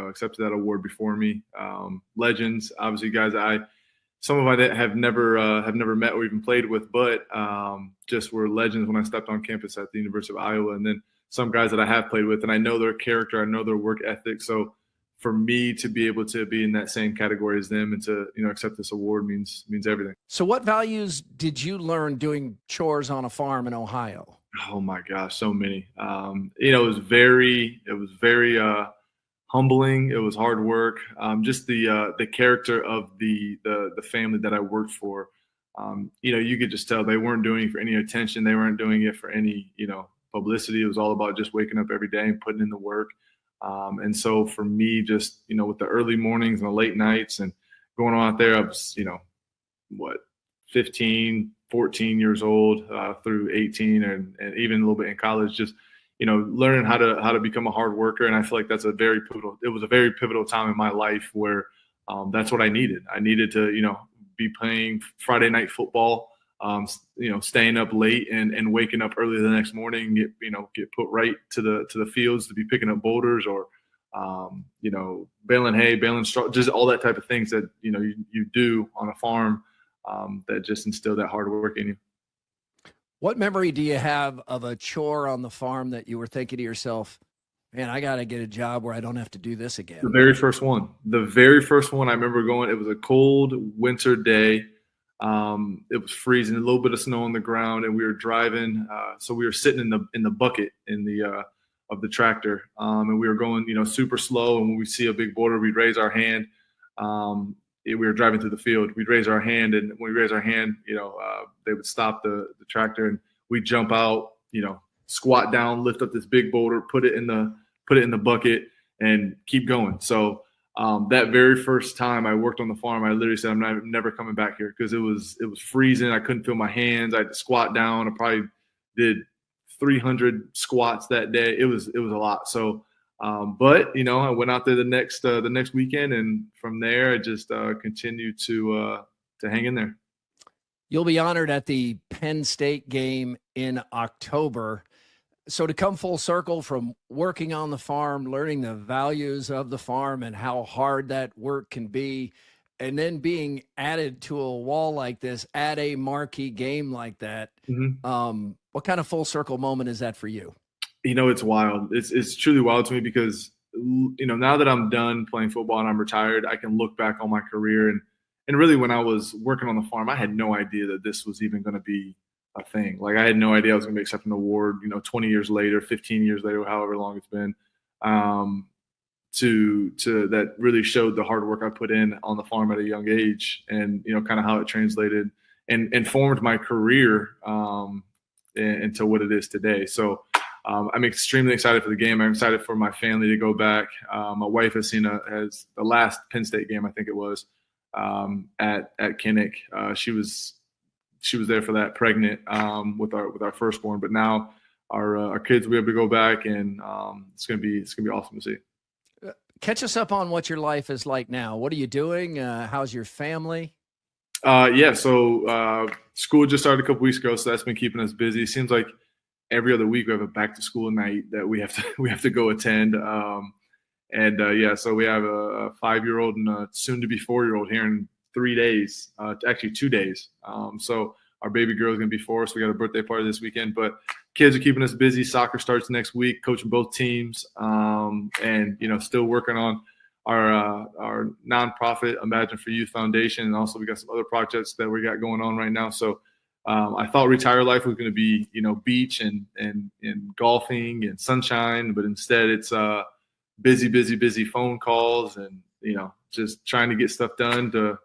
M: accepted that award before me. Legends, obviously, guys some of I have never met or even played with, but just were legends when I stepped on campus at the University of Iowa. And then some guys that I have played with, and I know their character, I know their work ethic. So for me to be able to be in that same category as them and to accept this award means everything.
I: So what values did you learn doing chores on a farm in Ohio?
M: Oh my gosh, so many. It was very humbling. It was hard work. Just the character of the family that I worked for. You could just tell they weren't doing it for any attention. They weren't doing it for any publicity. It was all about just waking up every day and putting in the work. And so for me, just with the early mornings and the late nights and going on out there, I was 15, 14 years old through 18 and even a little bit in college, just learning how to become a hard worker. And I feel like it was a very pivotal time in my life where that's what I needed. I needed to be playing Friday night football, staying up late and waking up early the next morning, get put right to the fields to be picking up boulders or baling hay, baling straw, just all that type of things that you do on a farm that just instill that hard work in you.
I: What memory do you have of a chore on the farm that you were thinking to yourself, man, I got to get a job where I don't have to do this again?
M: The very first one I remember going, it was a cold winter day. It was freezing, a little bit of snow on the ground, and we were driving. So we were sitting in the bucket of the tractor, and we were going, super slow. And when we see a big boulder, we'd raise our hand. We were driving through the field. We'd raise our hand, and when we raise our hand, they would stop the tractor, and we'd jump out, squat down, lift up this big boulder, put it in the bucket, and keep going. So that very first time I worked on the farm, I literally said, I'm never coming back here because it was freezing. I couldn't feel my hands. I had to squat down. I probably did 300 squats that day. It was a lot. So. But I went out there the next weekend, and from there I just continued to hang in there.
I: You'll be honored at the Penn State game in October. So to come full circle from working on the farm, learning the values of the farm and how hard that work can be, and then being added to a wall like this at a marquee game like that, what kind of full circle moment is that for you?
M: It's wild. It's truly wild to me because, now that I'm done playing football and I'm retired, I can look back on my career. And really when I was working on the farm, I had no idea that this was even going to be a thing. Like I had no idea I was going to be accepting an award, 20 years later, 15 years later, however long it's been, to that really showed the hard work I put in on the farm at a young age and, kind of how it translated and formed my career into what it is today. So, I'm extremely excited for the game. I'm excited for my family to go back. My wife has the last Penn State game, I think it was, at Kinnick. She was there for that, pregnant with our firstborn. But now our kids will be able to go back, and it's gonna be awesome to see.
I: Catch us up on what your life is like now. What are you doing? How's your family?
M: So school just started a couple weeks ago, so that's been keeping us busy. It seems like every other week we have a back to school night that we have to go attend. So we have a 5-year-old and a soon to be 4-year-old here in 3 days, actually 2 days. So our baby girl is going to be 4, so we got a birthday party this weekend. But kids are keeping us busy. Soccer starts next week, coaching both teams, and still working on our nonprofit Imagine for Youth Foundation, and also we got some other projects that we got going on right now. So I thought retire life was going to be beach and golfing and sunshine, but instead it's busy phone calls and just trying to get stuff done to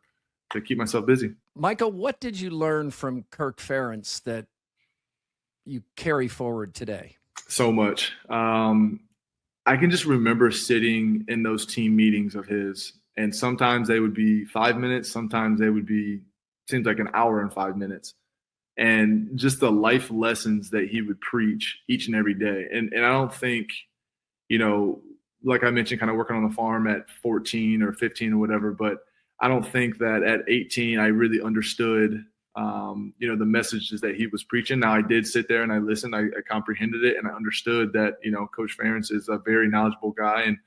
M: keep myself busy.
I: Micah, what did you learn from Kirk Ferentz that you carry forward today?
M: So much. I can just remember sitting in those team meetings of his, and sometimes they would be 5 minutes, sometimes they would be, seems like an hour and 5 minutes. And just the life lessons that he would preach each and every day. And I don't think, like I mentioned, kind of working on the farm at 14 or 15 or whatever, but I don't think that at 18 I really understood the messages that he was preaching. Now I did sit there and I listened, I comprehended it, and I understood that, Coach Ferentz is a very knowledgeable guy and,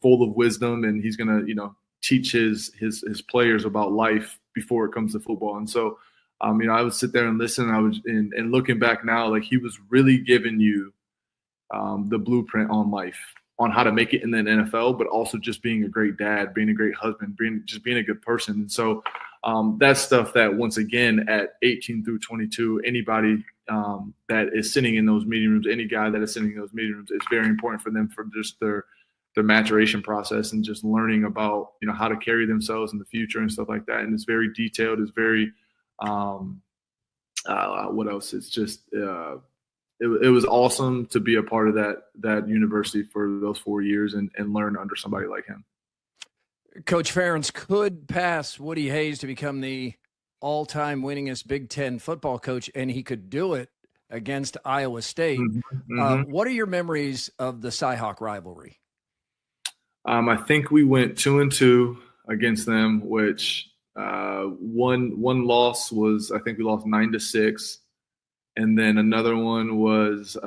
M: full of wisdom, and he's going to, teach his players about life before it comes to football. And so, I would sit there and listen. And looking back now, like he was really giving you the blueprint on life, on how to make it in the NFL, but also just being a great dad, being a great husband, being a good person. And so that's stuff that, once again, at 18 through 22, anybody that is sitting in those meeting rooms, any guy that is sitting in those meeting rooms, it's very important for them for just their maturation process and just learning about, how to carry themselves in the future and stuff like that. And it's very detailed. It's very, what else? It's just, it was awesome to be a part of that university for those 4 years and learn under somebody like him.
I: Coach Ferentz could pass Woody Hayes to become the all-time winningest Big Ten football coach, and he could do it against Iowa State.
M: Mm-hmm.
I: What are your memories of the CyHawk rivalry?
M: I think we went 2-2 against them, which one loss was, I think we lost 9-6. And then another one was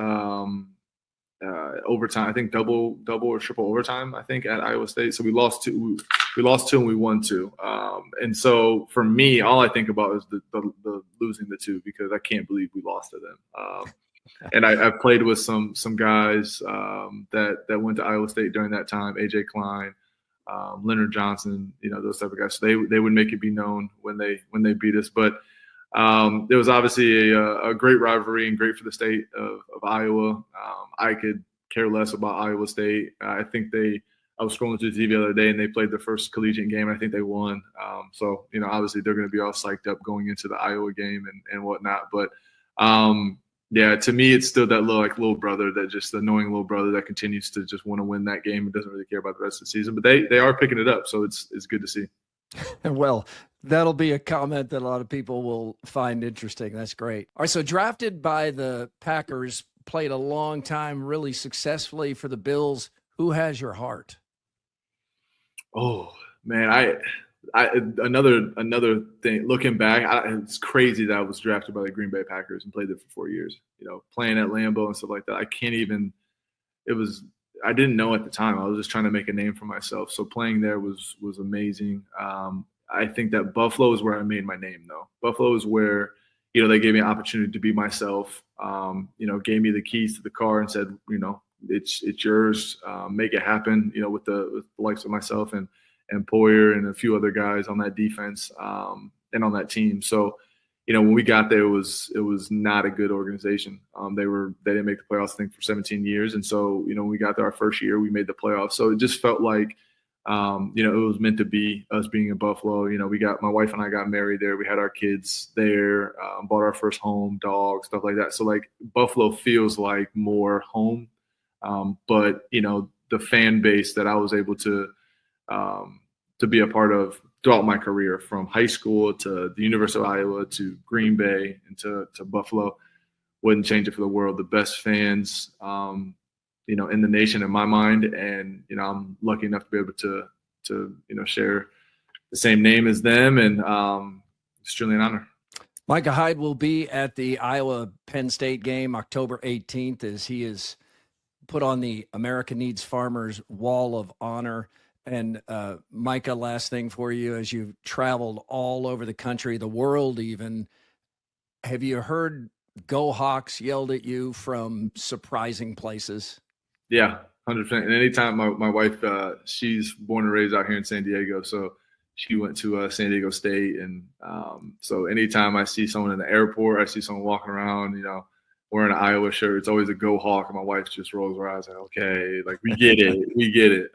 M: overtime. I think double or triple overtime, I think, at Iowa State. So we lost 2 and we won 2. And so for me, all I think about is the losing the 2, because I can't believe we lost to them. And I've played with some guys that went to Iowa State during that time, AJ Klein, Leonard Johnson, those type of guys. So they would make it be known when they beat us. But it was obviously a great rivalry and great for the state of Iowa. I could care less about Iowa State. I think I was scrolling through the TV the other day and they played their first collegiate game, and I think they won. So, obviously they're going to be all psyched up going into the Iowa game and whatnot. But, yeah, to me, it's still that little brother, that just annoying little brother that continues to just want to win that game and doesn't really care about the rest of the season. But they are picking it up, so it's good to see.
I: Well, that'll be a comment that a lot of people will find interesting. That's great. All right, so drafted by the Packers, played a long time, really successfully for the Bills. Who has your heart?
M: Oh, man, another thing, looking back, it's crazy that I was drafted by the Green Bay Packers and played there for 4 years, playing at Lambeau and stuff like that. I didn't know at the time. I was just trying to make a name for myself. So playing there was amazing. I think that Buffalo is where I made my name, though. Buffalo is where, they gave me an opportunity to be myself, gave me the keys to the car and said, it's yours, make it happen, with the likes of myself and Poyer and a few other guys on that defense and on that team. So, when we got there, it was not a good organization. They didn't make the playoffs, I think, for 17 years. And so, when we got there our first year, we made the playoffs. So it just felt like, it was meant to be, us being in Buffalo. My wife and I got married there. We had our kids there, bought our first home, dog, stuff like that. So like Buffalo feels like more home. But the fan base that I was able to be a part of throughout my career, from high school to the University of Iowa to Green Bay and to Buffalo, wouldn't change it for the world. The best fans, in the nation, in my mind. And, I'm lucky enough to be able to share the same name as them. And it's truly an honor.
I: Micah Hyde will be at the Iowa-Penn State game October 18th as he is put on the America Needs Farmers Wall of Honor. And Micah, last thing for you, as you've traveled all over the country, the world even, have you heard Go Hawks yelled at you from surprising places?
M: Yeah, 100%. And anytime my wife, she's born and raised out here in San Diego, so she went to San Diego State. And so anytime I see someone in the airport, I see someone walking around, wearing an Iowa shirt, it's always a Go Hawk. And my wife just rolls her eyes like, okay, like we get it. We get it.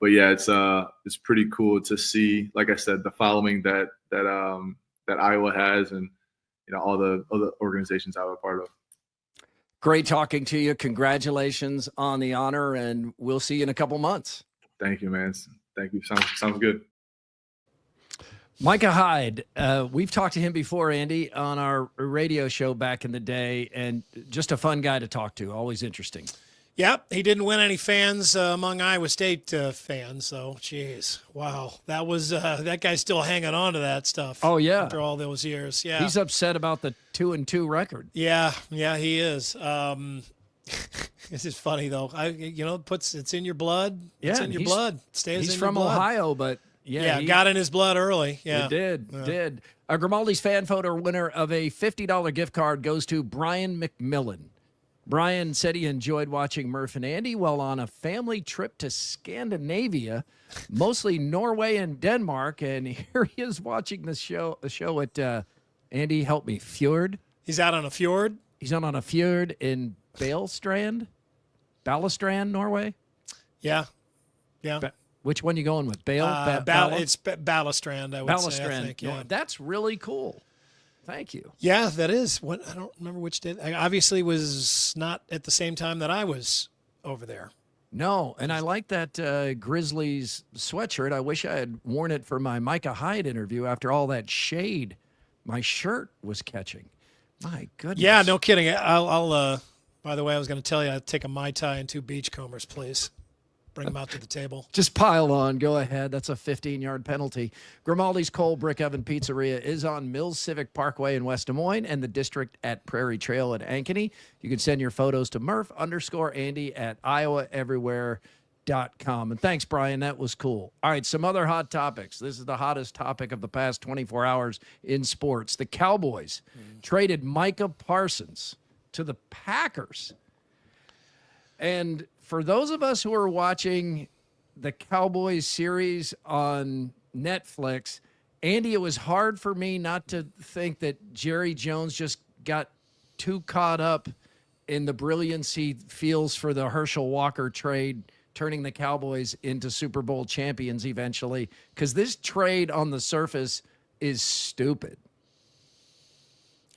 M: But yeah, it's pretty cool to see, like I said, the following that Iowa has, and all the other organizations I was a part of.
I: Great talking to you. Congratulations on the honor, and we'll see you in a couple months.
M: Thank you, man. Thank you. Sounds good.
I: Micah Hyde, we've talked to him before, Andy, on our radio show back in the day, and just a fun guy to talk to. Always interesting.
J: Yep, he didn't win any fans among Iowa State fans, so geez, wow, that guy's still hanging on to that stuff.
I: Oh yeah,
J: after all those years, yeah,
I: he's upset about the 2-2 record.
J: Yeah, he is. This is funny though. It's in your blood.
I: Yeah,
J: it's in your blood. It stays.
I: He's
J: in
I: from
J: your blood.
I: Ohio, but he
J: got in his blood early. Yeah,
I: it did. Grimaldi's fan photo winner of a $50 gift card goes to Brian McMillan. Brian said he enjoyed watching Murph and Andy while on a family trip to Scandinavia, mostly Norway and Denmark. And here he is watching the show at, Andy, help me, fjord?
J: He's out on a fjord?
I: He's out on a fjord in Balestrand, Norway?
J: Yeah.
I: Which one you going with?
J: It's Balestrand, I would say. I think, yeah.
I: That's really cool. Thank you.
J: Yeah, that is. I don't remember which day. I obviously was not at the same time that I was over there.
I: No, and I like that Grizzlies sweatshirt. I wish I had worn it for my Micah Hyde interview after all that shade my shirt was catching. My goodness.
J: Yeah, no kidding. I'll by the way, I was going to tell you I'd take a Mai Tai and 2 Beachcombers, please. Bring them out to the table.
I: Just pile on. Go ahead. That's a 15-yard penalty. Grimaldi's Cold Brick Oven Pizzeria is on Mills Civic Parkway in West Des Moines and the district at Prairie Trail at Ankeny. You can send your photos to Murph_Andy at iowaeverywhere.com. And thanks, Brian. That was cool. All right, some other hot topics. This is the hottest topic of the past 24 hours in sports. The Cowboys traded Micah Parsons to the Packers. And for those of us who are watching the Cowboys series on Netflix, Andy, it was hard for me not to think that Jerry Jones just got too caught up in the brilliance he feels for the Herschel Walker trade, turning the Cowboys into Super Bowl champions eventually, because this trade on the surface is stupid.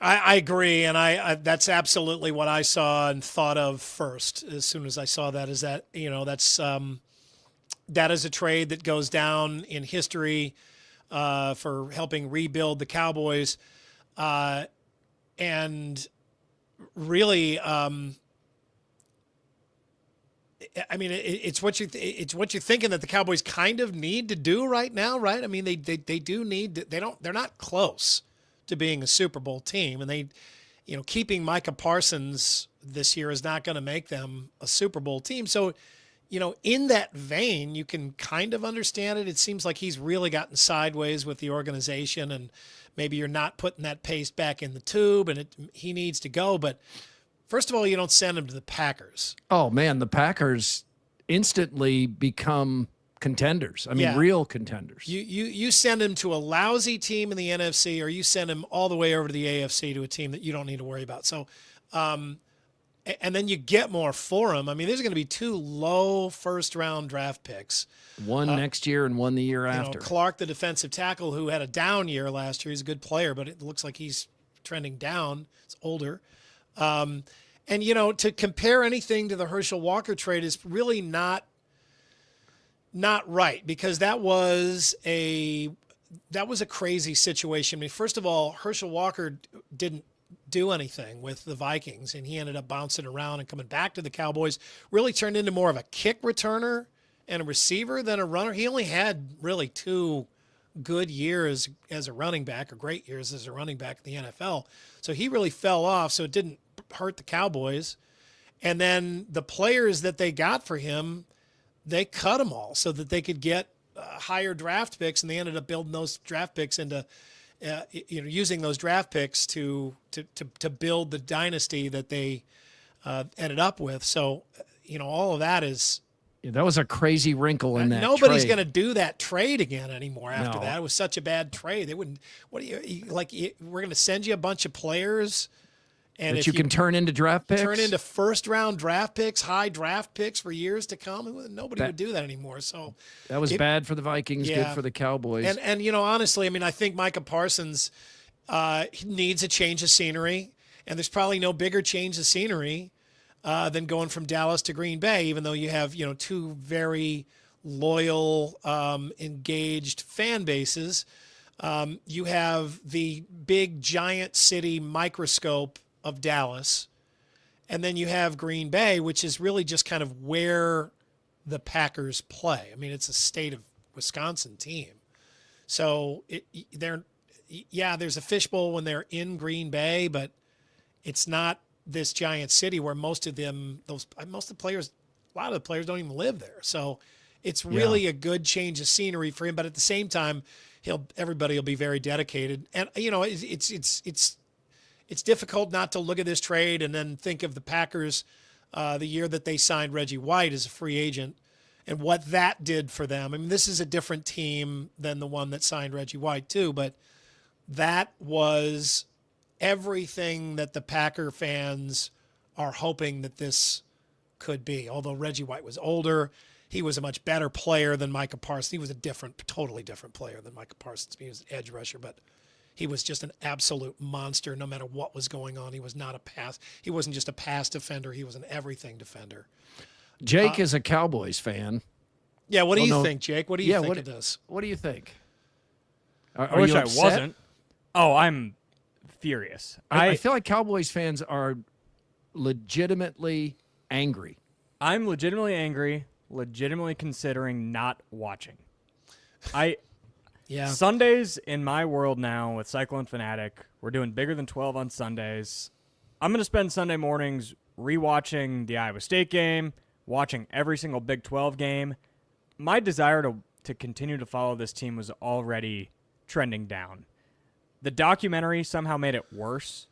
J: I agree, and I that's absolutely what I saw and thought of first as soon as I saw that. Is that that is a trade that goes down in history for helping rebuild the Cowboys, and really, it's what you're thinking that the Cowboys kind of need to do right now, right? I mean, they do need to, they're not close to being a Super Bowl team, and keeping Micah Parsons this year is not going to make them a Super Bowl team. So, in that vein, you can kind of understand it. It seems like he's really gotten sideways with the organization, and maybe you're not putting that paste back in the tube, and he needs to go. But first of all, you don't send him to the Packers.
I: Oh man, the Packers instantly become contenders. I mean, real contenders.
J: You send him to a lousy team in the NFC, or you send him all the way over to the AFC to a team that you don't need to worry about. So, and then you get more for him. I mean, there's going to be 2 low first-round draft picks.
I: One next year and one the year after.
J: Clark, the defensive tackle, who had a down year last year. He's a good player, but it looks like he's trending down. It's older. And, to compare anything to the Herschel Walker trade is really not right, because that was a crazy situation. I mean, first of all, Herschel Walker didn't do anything with the Vikings, and he ended up bouncing around and coming back to the Cowboys. Really turned into more of a kick returner and a receiver than a runner. He only had really 2 good years as a running back, or great years as a running back in the NFL. So he really fell off, so it didn't hurt the Cowboys. And then the players that they got for him, they cut them all so that they could get higher draft picks, and they ended up building those draft picks into, using those draft picks to build the dynasty that they ended up with. So, all of that is.
I: Yeah, that was a crazy wrinkle in that.
J: Nobody's going to do that trade again anymore after
I: No.
J: that. It was such a bad trade. They wouldn't. What do you like? We're going to send you a bunch of players, and
I: that
J: if
I: you can turn into draft picks.
J: turn into first-round draft picks, high draft picks for years to come. Nobody would do that anymore. So
I: that was bad for the Vikings, good for the Cowboys.
J: And honestly, I mean, I think Micah Parsons needs a change of scenery, and there's probably no bigger change of scenery than going from Dallas to Green Bay, even though you have, two very loyal, engaged fan bases. You have the big giant city microscope of Dallas, and then you have Green Bay, which is really just kind of where the Packers play. I mean, it's a state of Wisconsin team. So there's a fishbowl when they're in Green Bay, but it's not this giant city where most of the players, a lot of the players don't even live there. So it's really a good change of scenery for him. But at the same time, everybody will be very dedicated. And it's difficult not to look at this trade and then think of the Packers the year that they signed Reggie White as a free agent and what that did for them. I mean, this is a different team than the one that signed Reggie White too, but that was everything that the Packer fans are hoping that this could be. Although Reggie White was older, he was a much better player than Micah Parsons. He was a totally different player than Micah Parsons. He was an edge rusher, but he was just an absolute monster no matter what was going on. He was not he wasn't just a pass defender. He was an everything defender.
I: Jake is a Cowboys fan.
J: Yeah, what do you think, Jake? What do you think of this?
I: What do you think?
K: I wish I wasn't. Oh, I'm furious.
I: I feel like Cowboys fans are legitimately angry.
K: I'm legitimately angry, legitimately considering not watching. Sundays in my world now with Cyclone Fanatic, we're doing bigger than 12 on Sundays. I'm going to spend Sunday mornings rewatching the Iowa State game, watching every single Big 12 game. My desire to continue to follow this team was already trending down. The documentary somehow made it worse.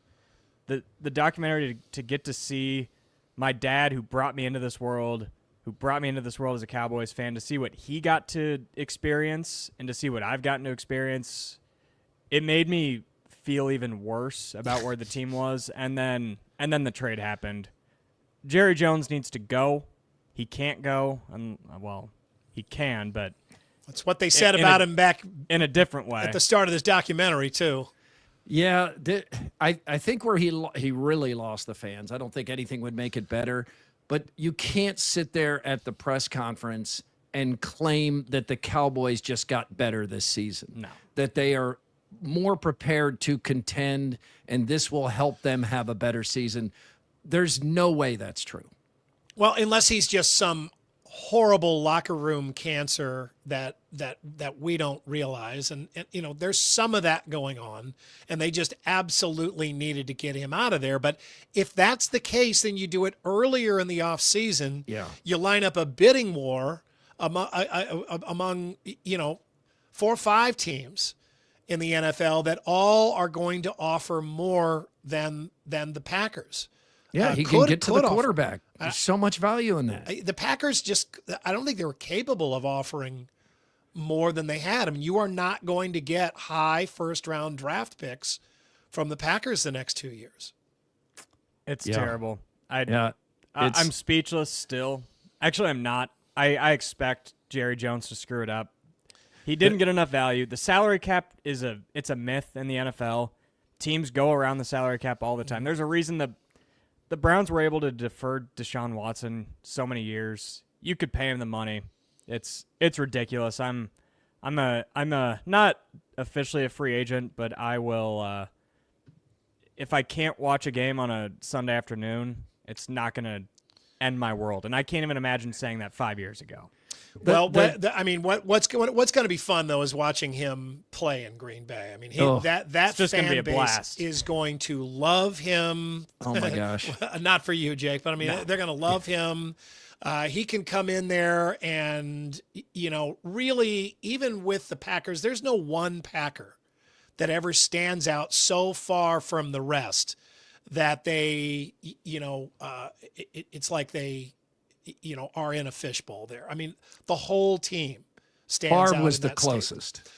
K: The documentary to get to see my dad, who brought me into this world as a Cowboys fan, to see what he got to experience and to see what I've gotten to experience, it made me feel even worse about where the team was. And then the trade happened. Jerry Jones needs to go. He can't go. He can, but
J: that's what they said about him back
K: in a different way
J: at the start of this documentary too.
I: Yeah, I think where he really lost the fans. I don't think anything would make it better, but you can't sit there at the press conference and claim that the Cowboys just got better this season.
K: No.
I: That they are more prepared to contend and this will help them have a better season. There's no way that's true.
J: Well, unless he's just some horrible locker room cancer that we don't realize, and there's some of that going on, and they just absolutely needed to get him out of there. But if that's the case, then you do it earlier in the off season.
I: Yeah,
J: you line up a bidding war among 4 or 5 teams in the NFL that all are going to offer more than the Packers.
I: Yeah, he can get to the quarterback. There's so much value in that.
J: The Packers I don't think they were capable of offering more than they had. I mean, you are not going to get high first-round draft picks from the Packers the next 2 years.
K: It's terrible. I'm speechless still. Actually, I'm not. I expect Jerry Jones to screw it up. He didn't get enough value. The salary cap it's a myth in the NFL. Teams go around the salary cap all the time. There's a reason the Browns were able to defer Deshaun Watson so many years. You could pay him the money. It's ridiculous. I'm not officially a free agent, but I will. If I can't watch a game on a Sunday afternoon, it's not going to end my world. And I can't even imagine saying that 5 years ago.
J: What's going to be fun though is watching him play in Green Bay. I mean, that fan base is going to love him.
I: Oh my gosh!
J: Not for you, Jake, but I mean, they're going to love him. He can come in there and, really, even with the Packers, there's no one Packer that ever stands out so far from the rest that they, it's like they, are in a fishbowl there. I mean, the whole team stands out.
I: Favre was the closest.
J: Statement.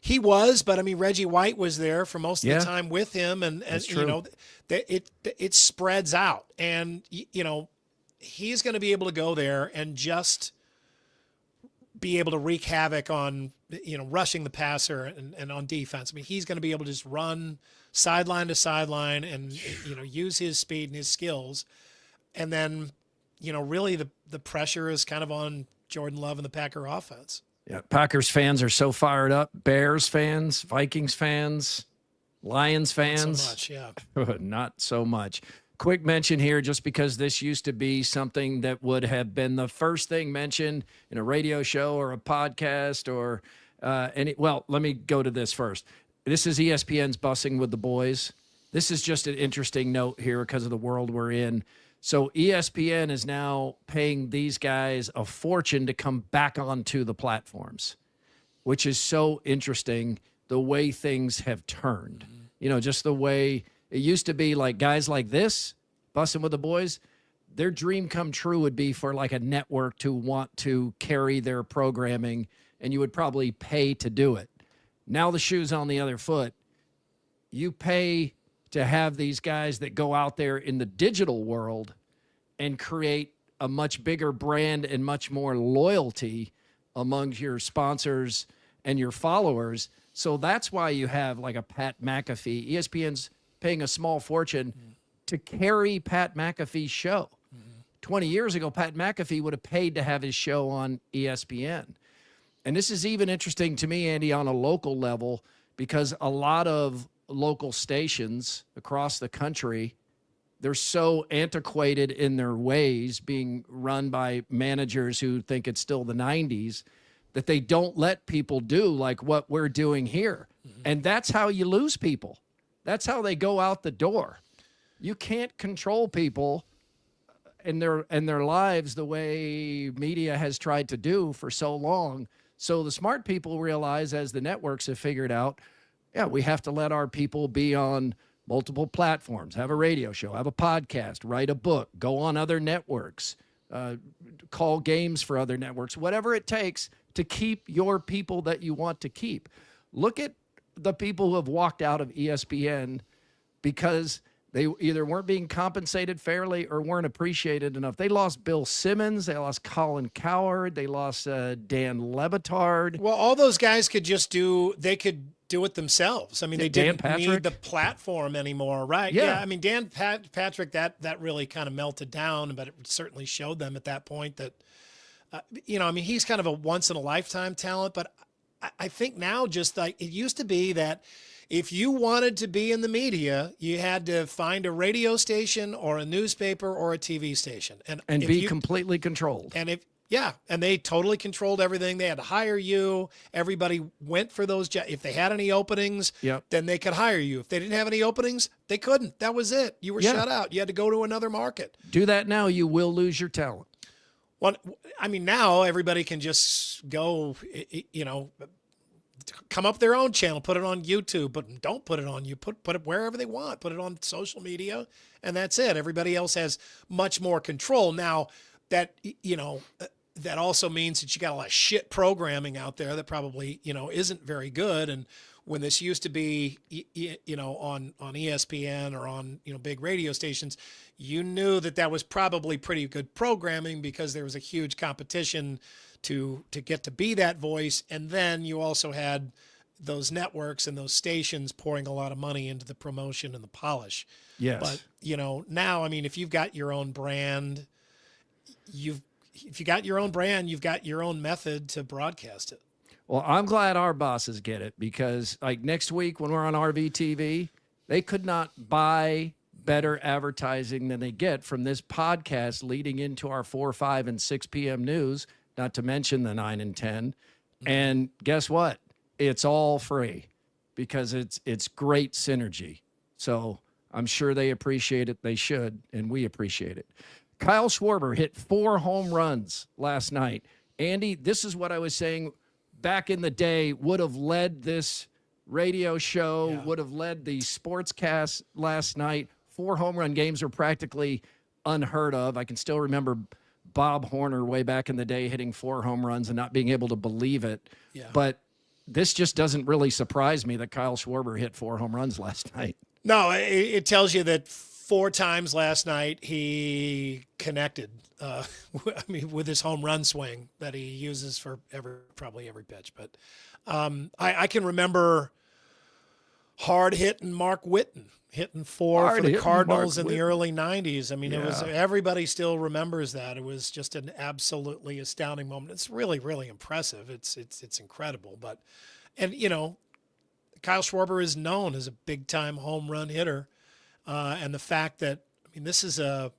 J: He was, but I mean, Reggie White was there for most of the time with him, and it spreads out, and he's going to be able to go there and just be able to wreak havoc on, rushing the passer and on defense. I mean, he's going to be able to just run sideline to sideline and, use his speed and his skills. And then, really the pressure is kind of on Jordan Love and the Packer offense.
I: Yeah, Packers fans are so fired up. Bears fans, Vikings fans, Lions fans.
J: Not so much, yeah.
I: Not so much. Quick mention here, just because this used to be something that would have been the first thing mentioned in a radio show or a podcast or let me go to this first. This is ESPN's Bussing with the Boys. This is just an interesting note here because of the world we're in. So ESPN is now paying these guys a fortune to come back onto the platforms, which is so interesting, the way things have turned. Just the way it used to be, like guys like this, Bussing with the Boys, their dream come true would be for like a network to want to carry their programming, and you would probably pay to do it. Now the shoe's on the other foot. You pay to have these guys that go out there in the digital world and create a much bigger brand and much more loyalty among your sponsors and your followers. So that's why you have like a Pat McAfee. ESPN's paying a small fortune to carry Pat McAfee's show. 20 years ago, Pat McAfee would have paid to have his show on ESPN. And this is even interesting to me, Andy, on a local level, because a lot of local stations across the country, they're so antiquated in their ways, being run by managers who think it's still the 90s, that they don't let people do like what we're doing here. And that's how you lose people. That's how they go out the door. You can't control people in their lives the way media has tried to do for so long. So the smart people realize, as the networks have figured out, we have to let our people be on multiple platforms, have a radio show, have a podcast, write a book, go on other networks, call games for other networks, whatever it takes to keep your people that you want to keep. Look at the people who have walked out of ESPN because they either weren't being compensated fairly or weren't appreciated enough. They lost Bill Simmons. They lost Colin Cowherd. They lost Dan Lebitard.
J: Well, all those guys could just do it themselves. I mean, they didn't need the platform anymore, right?
I: Yeah.
J: I mean, Dan Patrick, that really kind of melted down, but it certainly showed them at that point that, I mean, he's kind of a once-in-a-lifetime talent, but I think now just like it used to be that if you wanted to be in the media, you had to find a radio station or a newspaper or a TV station.
I: And be completely controlled.
J: And and they totally controlled everything. They had to hire you. Everybody went for those jobs. If they had any openings, then they could hire you. If they didn't have any openings, they couldn't. That was it. You were shut out. You had to go to another market.
I: Do that now, you will lose your talent.
J: Well, I mean, now everybody can just go, come up their own channel, put it on YouTube, but don't put it on you. Put it wherever they want. Put it on social media, and that's it. Everybody else has much more control. Now, that, that also means that you got a lot of shit programming out there that probably, isn't very good. And when this used to be, on ESPN or on, big radio stations, you knew that was probably pretty good programming because there was a huge competition to get to be that voice. And then you also had those networks and those stations pouring a lot of money into the promotion and the polish.
I: Yes.
J: But, now, I mean, if you've got your own brand, you've got your own method to broadcast it.
I: Well, I'm glad our bosses get it because, like, next week when we're on RVTV, they could not buy better advertising than they get from this podcast leading into our 4, 5, and 6 p.m. news, not to mention the 9 and 10. And guess what? It's all free because it's great synergy. So I'm sure they appreciate it. They should, and we appreciate it. Kyle Schwarber hit 4 home runs last night. Andy, this is what I was saying back in the day, would have led this radio show, would have led the sportscast last night. 4 home run games are practically unheard of. I can still remember Bob Horner way back in the day hitting 4 home runs and not being able to believe it. Yeah. But this just doesn't really surprise me that Kyle Schwarber hit 4 home runs last night.
J: No, it tells you that 4 times last night he connected. With his home run swing that he uses for probably every pitch. But I can remember hard hitting Mark Whitten, hitting 4 for the Cardinals in the early 90s. I mean, it was, everybody still remembers that. It was just an absolutely astounding moment. It's really, really impressive. It's incredible. But, and you know, Kyle Schwarber is known as a big time home run hitter. And the fact that, I mean, this is a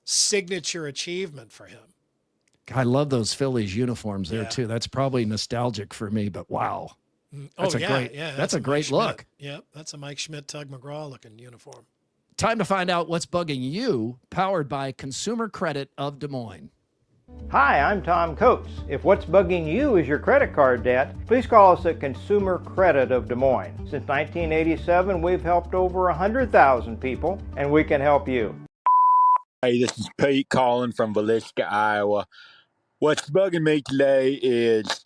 J: signature achievement for him.
I: I love those Phillies uniforms there too. That's probably nostalgic for me, but wow. That's a great look.
J: Yeah, that's a Mike Schmidt, Tug McGraw looking uniform.
I: Time to find out what's bugging you, powered by Consumer Credit of Des Moines.
N: Hi, I'm Tom Coates. If what's bugging you is your credit card debt, please call us at Consumer Credit of Des Moines. Since 1987, we've helped over 100,000 people, and we can help you.
O: Hey, this is Pete calling from Villisca, Iowa. What's bugging me today is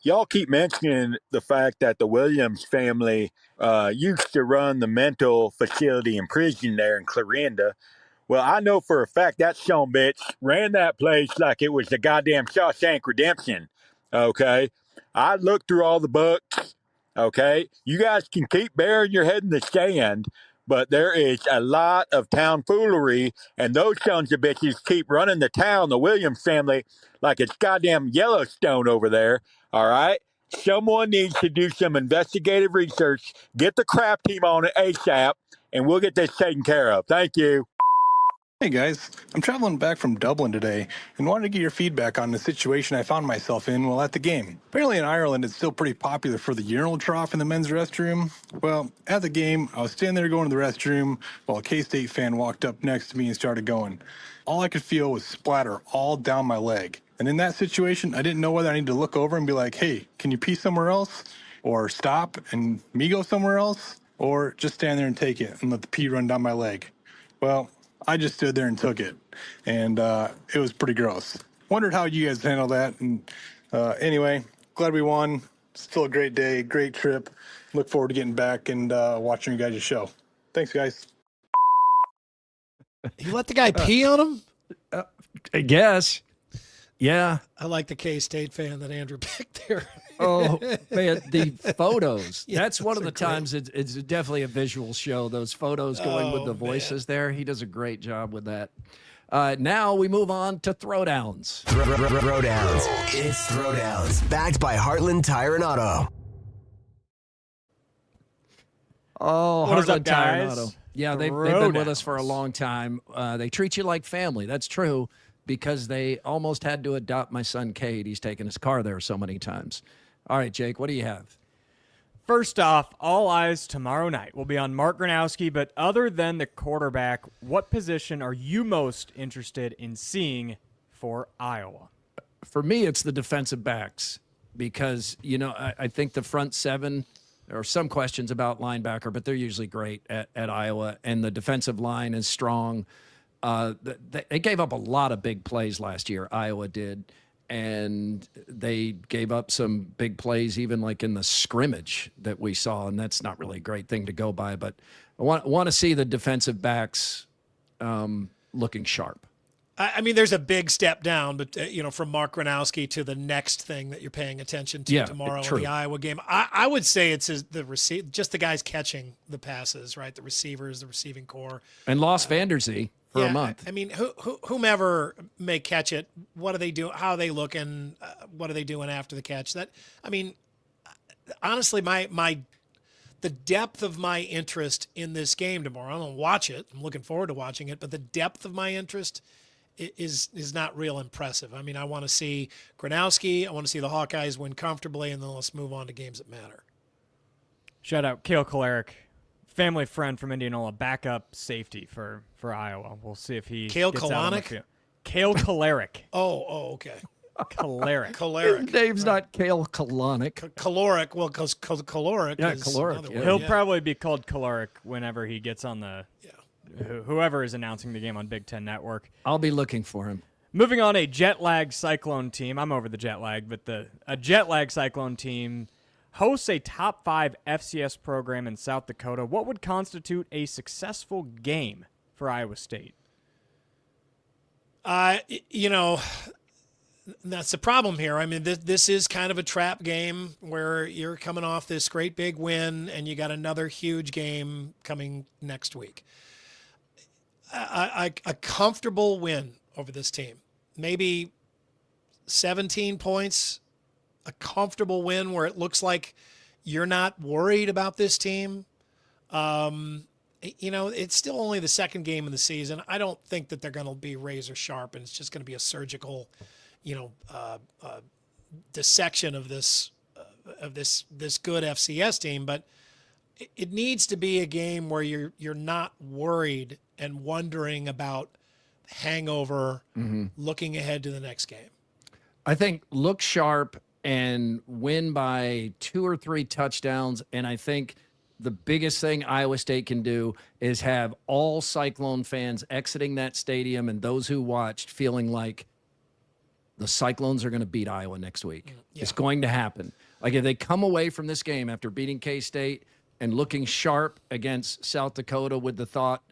O: y'all keep mentioning the fact that the Williams family used to run the mental facility and prison there in Clarinda. Well, I know for a fact that son bitch ran that place like it was the goddamn Shawshank Redemption, okay? I looked through all the books, okay? You guys can keep burying your head in the sand, but there is a lot of tomfoolery, and those sons of bitches keep running the town, the Williams family, like it's goddamn Yellowstone over there, all right? Someone needs to do some investigative research, get the crap team on it ASAP, and we'll get this taken care of. Thank you.
P: Hey guys, I'm traveling back from Dublin today and wanted to get your feedback on the situation I found myself in while at the game. Apparently in Ireland it's still pretty popular for the urinal trough in the men's restroom. Well, at the game, I was standing there going to the restroom while a K-State fan walked up next to me and started going. All I could feel was splatter all down my leg. And in that situation, I didn't know whether I needed to look over and be like, hey, can you pee somewhere else? Or stop and me go somewhere else? Or just stand there and take it and let the pee run down my leg. Well, I just stood there and took it, and it was pretty gross. Wondered how you guys handle that, and anyway, glad we won. Still a great day, great trip. Look forward to getting back and watching you guys' show. Thanks, guys.
J: You let the guy pee on him?
I: I guess. Yeah.
J: I like the K-State fan that Andrew picked there.
I: Oh, man, the photos.
J: Yeah,
I: That's one of the times it's definitely a visual show. Those photos going with the voices there. He does a great job with that. Now we move on to throwdowns.
A: Throwdowns. It's Throwdowns. Backed by Heartland Tire and Auto.
I: Oh,
K: What is
I: Heartland
K: up,
I: Tire and
K: guys?
I: Auto. Yeah, they've been with us for a long time. They treat you like family. That's true, because they almost had to adopt my son, Cade. He's taken his car there so many times. All right, Jake, what do you have?
K: First off, all eyes tomorrow night will be on Mark Gronowski, but other than the quarterback, what position are you most interested in seeing for Iowa?
I: For me, it's the defensive backs because, you know, I think the front seven, there are some questions about linebacker, but they're usually great at Iowa, and the defensive line is strong. They gave up a lot of big plays last year, Iowa did, and they gave up some big plays even like in the scrimmage that we saw, and that's not really a great thing to go by, but I want to see the defensive backs looking sharp.
J: I mean, there's a big step down, but from Mark Gronowski to the next thing that you're paying attention to tomorrow in the Iowa game. I would say it's just the guys catching the passes, right? The receivers, the receiving core,
I: and lost Vanderzee for a month.
J: I mean, whomever may catch it, what do they do? How are they looking? What are they doing after the catch? Honestly, the depth of my interest in this game tomorrow, I'm going to watch it. I'm looking forward to watching it, but the depth of my interest is not real impressive. I mean, I want to see Gronowski. I want to see the Hawkeyes win comfortably, and then let's move on to games that matter.
K: Shout out Cale Kolarek family friend from Indianola, backup safety for Iowa. We'll see if he
J: Kale
K: gets out on the
J: Kalanick?
K: field. Kale Kalarick.
J: Okay.
K: Kalarick.
J: Caloric.
I: His name's not Kale Kalanick.
J: Caloric. Well, because caloric is
I: caloric.
J: another
I: Yeah.
J: word,
K: He'll
J: yeah.
K: probably be called Kalarick whenever he gets on the whoever is announcing the game on Big Ten Network.
I: I'll be looking for him.
K: Moving on, a jet lag Cyclone team. I'm over the jet lag, but a jet lag Cyclone team hosts a top 5 FCS program in South Dakota. What would constitute a successful game for Iowa State?
J: That's the problem here. I mean, this is kind of a trap game where you're coming off this great big win and you got another huge game coming next week. A comfortable win over this team, maybe 17 points, a comfortable win where it looks like you're not worried about this team. It's still only the second game of the season. I don't think that they're going to be razor sharp and it's just going to be a surgical, dissection of this good FCS team. But it needs to be a game where you're not worried and wondering about hangover, looking ahead to the next game.
I: I think look sharp and win by 2 or 3 touchdowns. And I think the biggest thing Iowa State can do is have all Cyclone fans exiting that stadium and those who watched feeling like the Cyclones are going to beat Iowa next week. Yeah. It's going to happen. Like if they come away from this game after beating K-State and looking sharp against South Dakota with the thought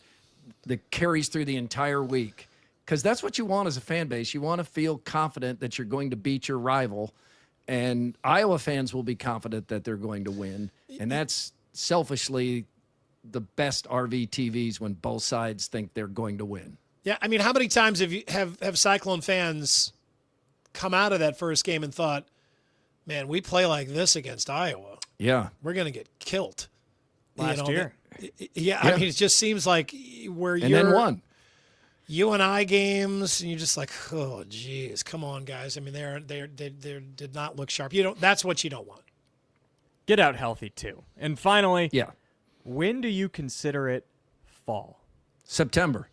I: that carries through the entire week, because that's what you want as a fan base. You want to feel confident that you're going to beat your rival, and Iowa fans will be confident that they're going to win. And that's selfishly the best RV TVs when both sides think they're going to win.
J: Yeah, I mean, how many times have Cyclone fans come out of that first game and thought, man, we play like this against Iowa,
I: yeah,
J: we're going to get killed.
K: Last year.
J: Yeah, I mean, it just seems like where
I: and then won.
J: UNI games, and you're just like, oh, geez, come on, guys. I mean, they did not look sharp. That's what you don't want.
K: Get out healthy too. And finally,
I: yeah,
K: when do you consider it fall?
I: September.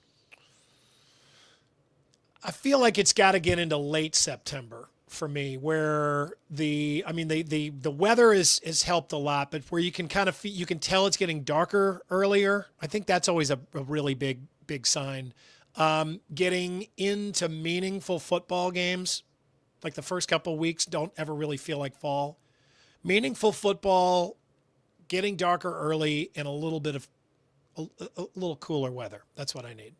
J: I feel like it's got to get into late September for me, where the weather has helped a lot, but where you can kind of you can tell it's getting darker earlier. I think that's always a really big sign. Getting into meaningful football games, like the first couple of weeks, don't ever really feel like fall. Meaningful football, getting darker early, and a little bit of a little cooler weather. That's what I need.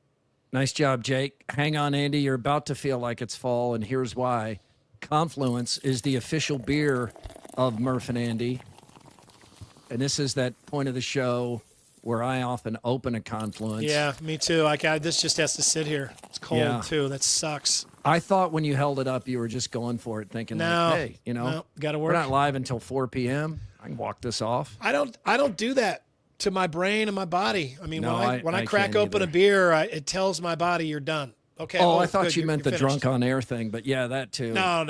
I: Nice job, Jake. Hang on, Andy. You're about to feel like it's fall, and here's why. Confluence is the official beer of Murph and Andy. And this is that point of the show where I often open a Confluence.
J: Yeah, me too. This just has to sit here. It's cold, too. That sucks.
I: I thought when you held it up, you were just going for it, thinking, hey,
J: gotta work.
I: We're not live until 4 p.m. I can walk this off.
J: I don't do that to my brain and my body. I mean,
I: No,
J: when I
I: I
J: crack
I: can't
J: open
I: either.
J: a beer, it tells my body you're done. Okay.
I: Oh, I thought
J: good,
I: you meant the
J: you're
I: drunk
J: finished.
I: on air thing, but yeah, that too.
J: No.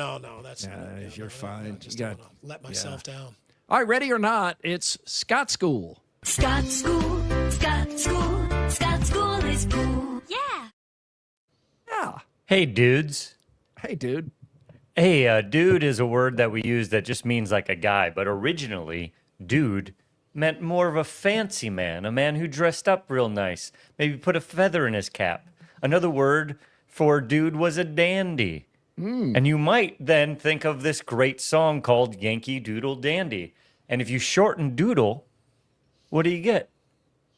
J: That's
I: you're fine.
J: Just
I: You
J: don't
I: got-
J: wanna let myself down.
I: All right, ready or not, it's Scott School.
Q: Scott School, Scott School, Scott School is cool. Yeah.
I: Yeah.
R: Hey, dudes.
I: Hey, dude.
R: Hey, dude is a word that we use that just means like a guy, but originally, dude meant more of a fancy man, a man who dressed up real nice, maybe put a feather in his cap. Another word for dude was a dandy. And you might then think of this great song called Yankee Doodle Dandy. And if you shorten doodle, what do you get?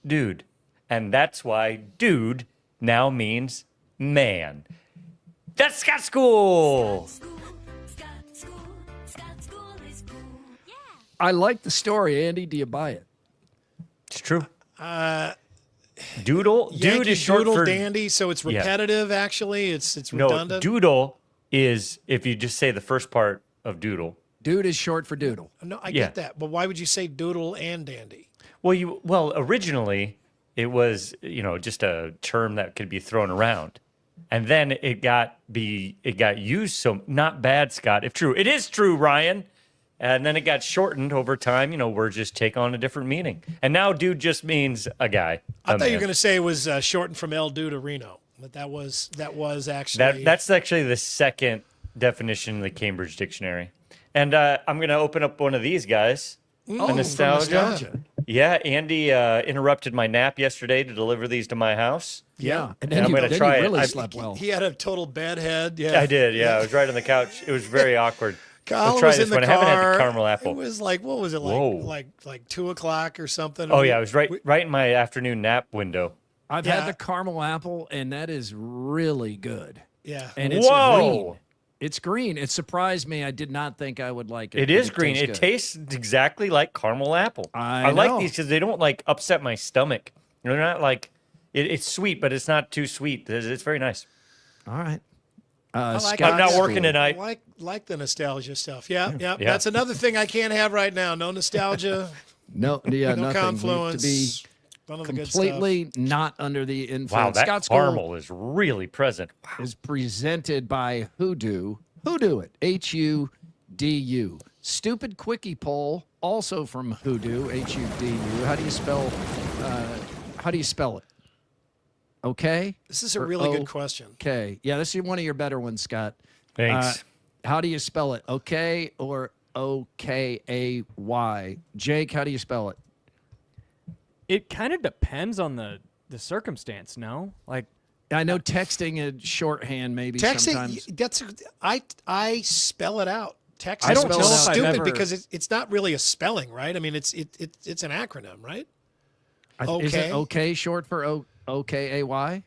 R: Dude. And that's why dude now means man. That's Scott School!
I: I like the story, Andy. Do you buy it?
R: It's true. Doodle?
J: Yankee
R: Dude is short
J: Doodle
R: for...
J: Dandy, so it's
R: Yeah.
J: repetitive, actually. It's
R: No,
J: redundant.
R: doodle is if you just say the first part of doodle.
I: Dude is short for doodle.
J: No, I
R: Yeah.
J: get that. But why would you say doodle and dandy?
R: Well, originally it was, just a term that could be thrown around. And then it got used so not bad, Scott. If true. It is true, Ryan. And then it got shortened over time. Words just take on a different meaning. And now dude just means a guy.
J: I thought you were going to say it was shortened from El Dude to Reno. But that was actually...
R: That's actually the second definition in the Cambridge Dictionary. And I'm going to open up one of these guys.
I: Oh,
J: nostalgia.
R: Yeah, Andy interrupted my nap yesterday to deliver these to my house.
I: Yeah.
R: And I'm going to try
I: really
R: it.
I: Slept well.
J: He had a total bed head. Yeah,
R: I did. Yeah, I was right on the couch. It was very awkward.
J: Kyle
R: Let's try
J: was
R: this
J: in the
R: one.
J: car.
R: I haven't had the caramel apple.
J: It was like, what was it like?
R: Whoa.
J: Like 2 o'clock or something.
R: Oh, yeah, it was right in my afternoon nap window.
I: I've had the caramel apple, and that is really good.
J: Yeah.
I: And it's
R: Whoa.
I: green. It's green. It surprised me. I did not think I would like it.
R: It is green. It tastes exactly like caramel apple.
I: I
R: like
I: know.
R: these because they don't upset my stomach. They're not it's sweet, but it's not too sweet. It's very nice.
I: All right.
J: I'm
R: not working tonight.
J: I like the nostalgia stuff. Yeah. That's another thing I can't have right now. No nostalgia.
I: No
J: no confluence.
I: To be
J: none of the good
I: completely not under the influence.
R: Wow, that
I: Scott
R: caramel is really present.
I: Is presented by Hoodoo. Hoodoo it. H-U-D-U. Stupid quickie poll, also from Hoodoo. H-U-D-U. How do you spell it? Okay.
J: This is a really good question.
I: Okay. Yeah, this is one of your better ones, Scott.
R: Thanks.
I: How do you spell it? Okay or O-K-A-Y? Jake, how do you spell it?
K: It kind of depends on the circumstance, no?
I: I know texting is shorthand maybe
J: Texting,
I: sometimes.
J: I spell it out. Texting
K: I don't know
J: is
K: if I've
J: stupid
K: ever-
J: because it's not really a spelling, right? I mean, it's an acronym, right?
I: Is it okay short for O-K-A-Y?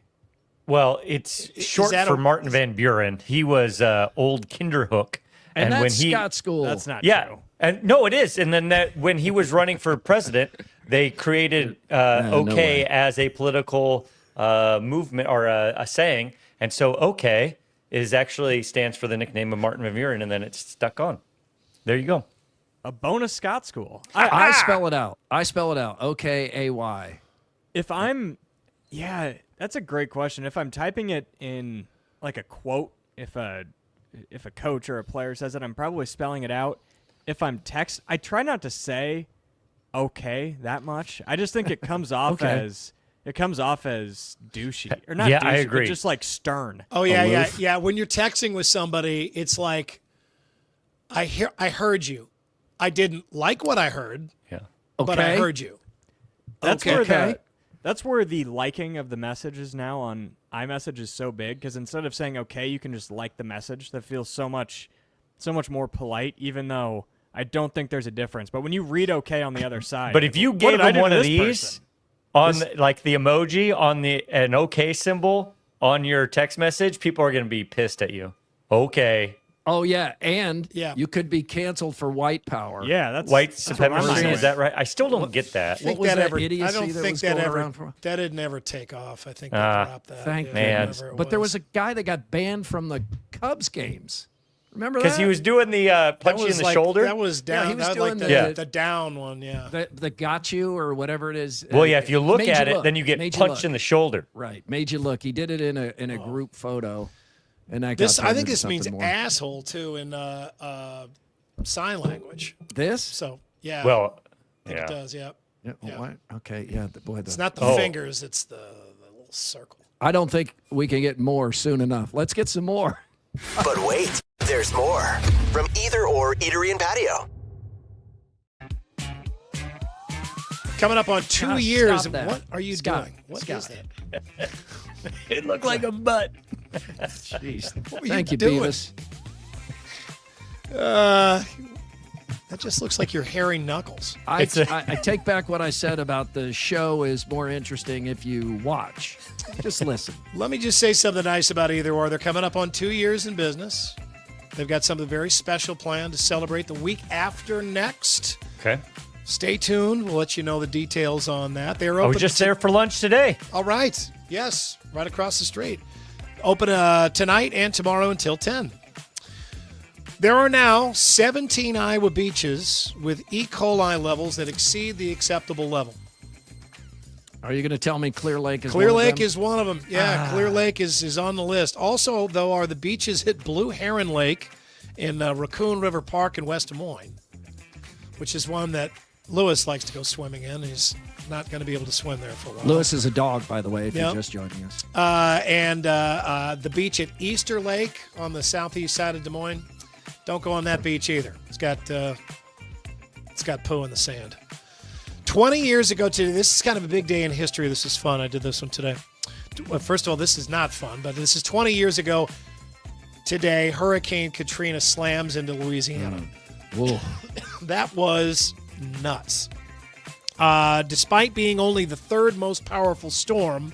R: Well, it's short
J: that
R: for
J: a-
R: Martin Van Buren. He was old Kinderhook.
I: And that's
R: when he,
I: Scott School.
K: That's not
R: true. And no, it is. And then when he was running for president, they created okay as a political movement or a saying. And so okay is actually stands for the nickname of Martin Van Buren, and then it's stuck on. There you go.
K: A bonus Scott School.
I: I spell it out. O-K-A-Y.
K: If I'm, that's a great question. If I'm typing it in like a quote, if a coach or a player says it, I'm probably spelling it out. If I'm I try not to say okay that much. I just think it comes off as douchey or not.
R: Yeah,
K: douchey,
R: I agree.
K: But just like stern.
J: Oh yeah. When you're texting with somebody, it's like, I heard you. I didn't like what I heard.
R: Yeah.
J: But I heard you.
K: That's where the liking of the messages now on iMessage is so big, because instead of saying okay, you can just like the message. That feels so much more polite, even though I don't think there's a difference. But when you read okay on the other side,
R: But if you gave him one of these on the emoji on an okay symbol on your text message, people are going to be pissed at you. Okay.
I: Oh, yeah. And you could be canceled for white power.
K: Yeah, that's
R: white
K: that's what I'm
R: supremacy.
K: saying.
R: Is that right? I still don't get that.
J: I don't think that'd never take off. I think they dropped that.
I: Thank
R: man.
I: goodness. But there was a guy that got banned from the Cubs games. Remember that?
R: Because he was doing the punch you in the shoulder.
J: That was down.
I: Yeah, he was
J: that
I: doing
J: the down one. Yeah.
I: The got you or whatever it is.
R: Well, yeah, if you look
I: Made
R: at
I: you
R: it,
I: look.
R: then you get
I: Made you
R: punched
I: look.
R: in the shoulder.
I: Right. Made you look. He did it in a group photo. And that
J: This
I: got
J: I
I: turned
J: think
I: into
J: this means
I: something more.
J: asshole too in sign language.
I: This?
J: So yeah.
R: Well,
J: I think it does. Yeah.
I: Yeah. What? Okay. Yeah.
J: It's not the fingers. It's the little circle.
I: I don't think we can get more soon enough. Let's get some more.
A: But wait, there's more from Either Or Eatery and Patio.
J: Coming up on 2
I: Gosh,
J: years.
I: stop that.
J: What are you
I: Scott,
J: doing? What
I: Scott.
J: is that?
R: It looked like a butt.
I: Jeez.
J: What were
I: Thank you,
J: doing?
I: Beavis.
J: That just looks like your hairy knuckles.
I: I take back what I said about the show is more interesting if you watch. Just listen.
J: Let me just say something nice about Either Or. They're coming up on 2 years in business. They've got something very special planned to celebrate the week after next.
R: Okay.
J: Stay tuned. We'll let you know the details on that. They're
R: I
J: open.
R: was just there for lunch today.
J: All right. Yes, right across the street. Open tonight and tomorrow until 10. There are now 17 Iowa beaches with E. coli levels that exceed the acceptable level.
I: Are you going to tell me Clear Lake is
J: Clear
I: one
J: Lake
I: of them?
J: is one of them. Yeah, Clear Lake is on the list. Also, though, are the beaches at Blue Heron Lake in Raccoon River Park in West Des Moines. which is one that Lewis likes to go swimming in. He's not going to be able to swim there for a while.
I: Lewis is a dog, by the way, if
J: Yep.
I: you're just joining us.
J: And the beach at Easter Lake on the southeast side of Des Moines. Don't go on that beach either. It's got poo in the sand. 20 years ago today, this is kind of a big day in history. This is fun. I did this one today. Well, first of all, this is not fun, but this is 20 years ago today. Hurricane Katrina slams into Louisiana.
I: Whoa.
J: That was nuts. Despite being only the third most powerful storm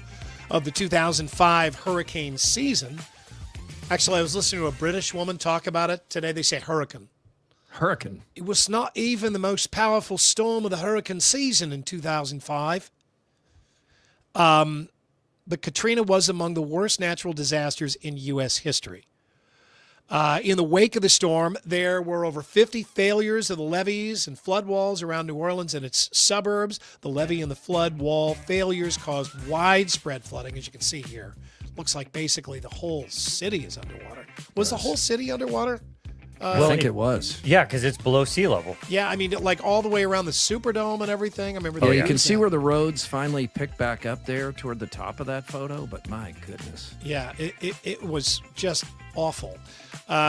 J: of the 2005 hurricane season, actually, I was listening to a British woman talk about it today. They say hurricane.
I: Hurricane.
J: It was not even the most powerful storm of the hurricane season in 2005. But Katrina was among the worst natural disasters in U.S. history. In the wake of the storm, there were over 50 failures of the levees and flood walls around New Orleans and its suburbs. The levee and the flood wall failures caused widespread flooding, as you can see here. Looks like basically the whole city is underwater. Was the whole city underwater?
I: I think it was.
R: Yeah, because it's below sea level.
J: Yeah, I mean, like all the way around the Superdome and everything. I remember.
I: Yeah, you can see where the roads finally pick back up there toward the top of that photo, but my goodness.
J: Yeah, it was just awful.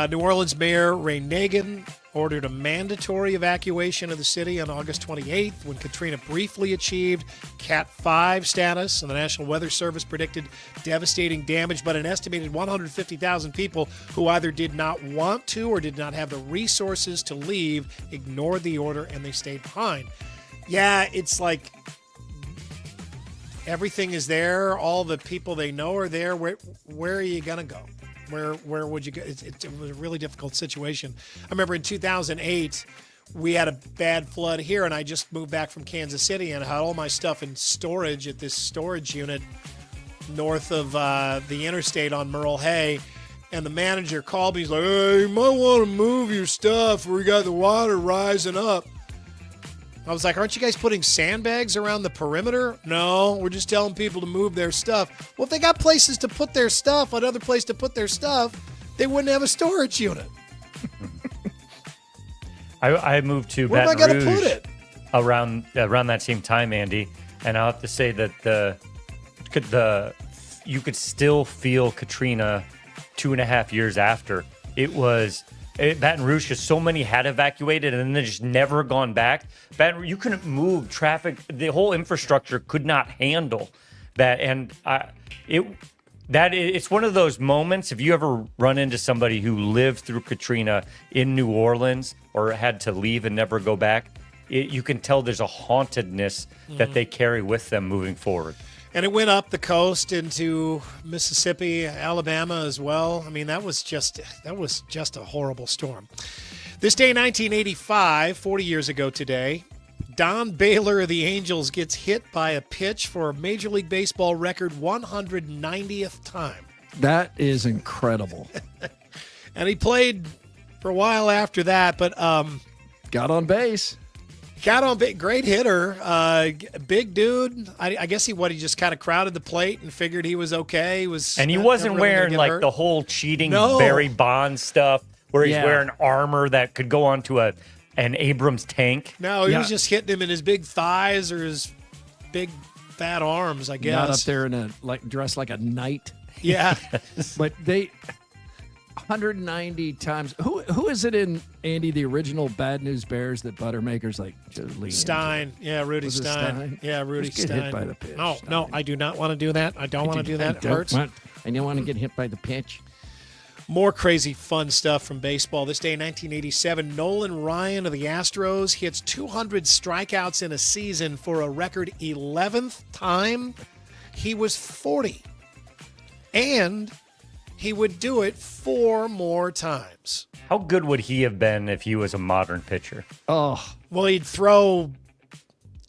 J: New Orleans Mayor Ray Nagin ordered a mandatory evacuation of the city on August 28th when Katrina briefly achieved Cat 5 status, and the National Weather Service predicted devastating damage, but an estimated 150,000 people who either did not want to or did not have the resources to leave ignored the order and they stayed behind. Yeah, it's like everything is there. All the people they know are there. Where are you going to go? Where would you go? It was a really difficult situation. I remember in 2008, we had a bad flood here, and I just moved back from Kansas City and I had all my stuff in storage at this storage unit north of the interstate on Merle Hay. And the manager called me. He's like, hey, you might want to move your stuff. We got the water rising up. I was like, aren't you guys putting sandbags around the perimeter? No, we're just telling people to move their stuff. Well, if they got places to put their stuff, another place to put their stuff, they wouldn't have a storage unit.
R: I moved to
J: Where am I
R: Baton
J: gonna
R: Rouge
J: put it?
R: around that same time, Andy, and I'll have to say that you could still feel Katrina 2.5 years after. Baton Rouge, because so many had evacuated and then they just never gone back. You couldn't move traffic. The whole infrastructure could not handle that. And it's one of those moments, if you ever run into somebody who lived through Katrina in New Orleans or had to leave and never go back, you can tell there's a hauntedness that they carry with them moving forward.
J: And it went up the coast into Mississippi, Alabama as well. I mean, that was just a horrible storm. This day in 1985, 40 years ago today, Don Baylor of the Angels gets hit by a pitch for a Major League Baseball record 190th time.
I: That is incredible.
J: And he played for a while after that, but
I: got on base.
J: Great hitter, big dude. I guess he just kind of crowded the plate and figured he was okay.
R: He wasn't wearing like the whole cheating Barry Bonds stuff where he's wearing armor that could go onto an Abrams tank.
J: No, he was just hitting him in his big thighs or his big fat arms, I guess.
I: Not up there dressed like a knight.
J: Yeah.
I: But 190 times. Who is it in, Andy, the original Bad News Bears that Buttermaker's like
J: Stein? Yeah, Rudy Stein. Yeah, Rudy
I: Just get
J: Stein.
I: hit by the pitch.
J: No, I do not want to do that. I don't want to do that. It hurts.
I: I don't want to get hit by the pitch.
J: More crazy fun stuff from baseball. This day in 1987, Nolan Ryan of the Astros hits 200 strikeouts in a season for a record 11th time. He was 40. And he would do it 4 more times.
R: How good would he have been if he was a modern pitcher?
I: Oh,
J: well, he'd throw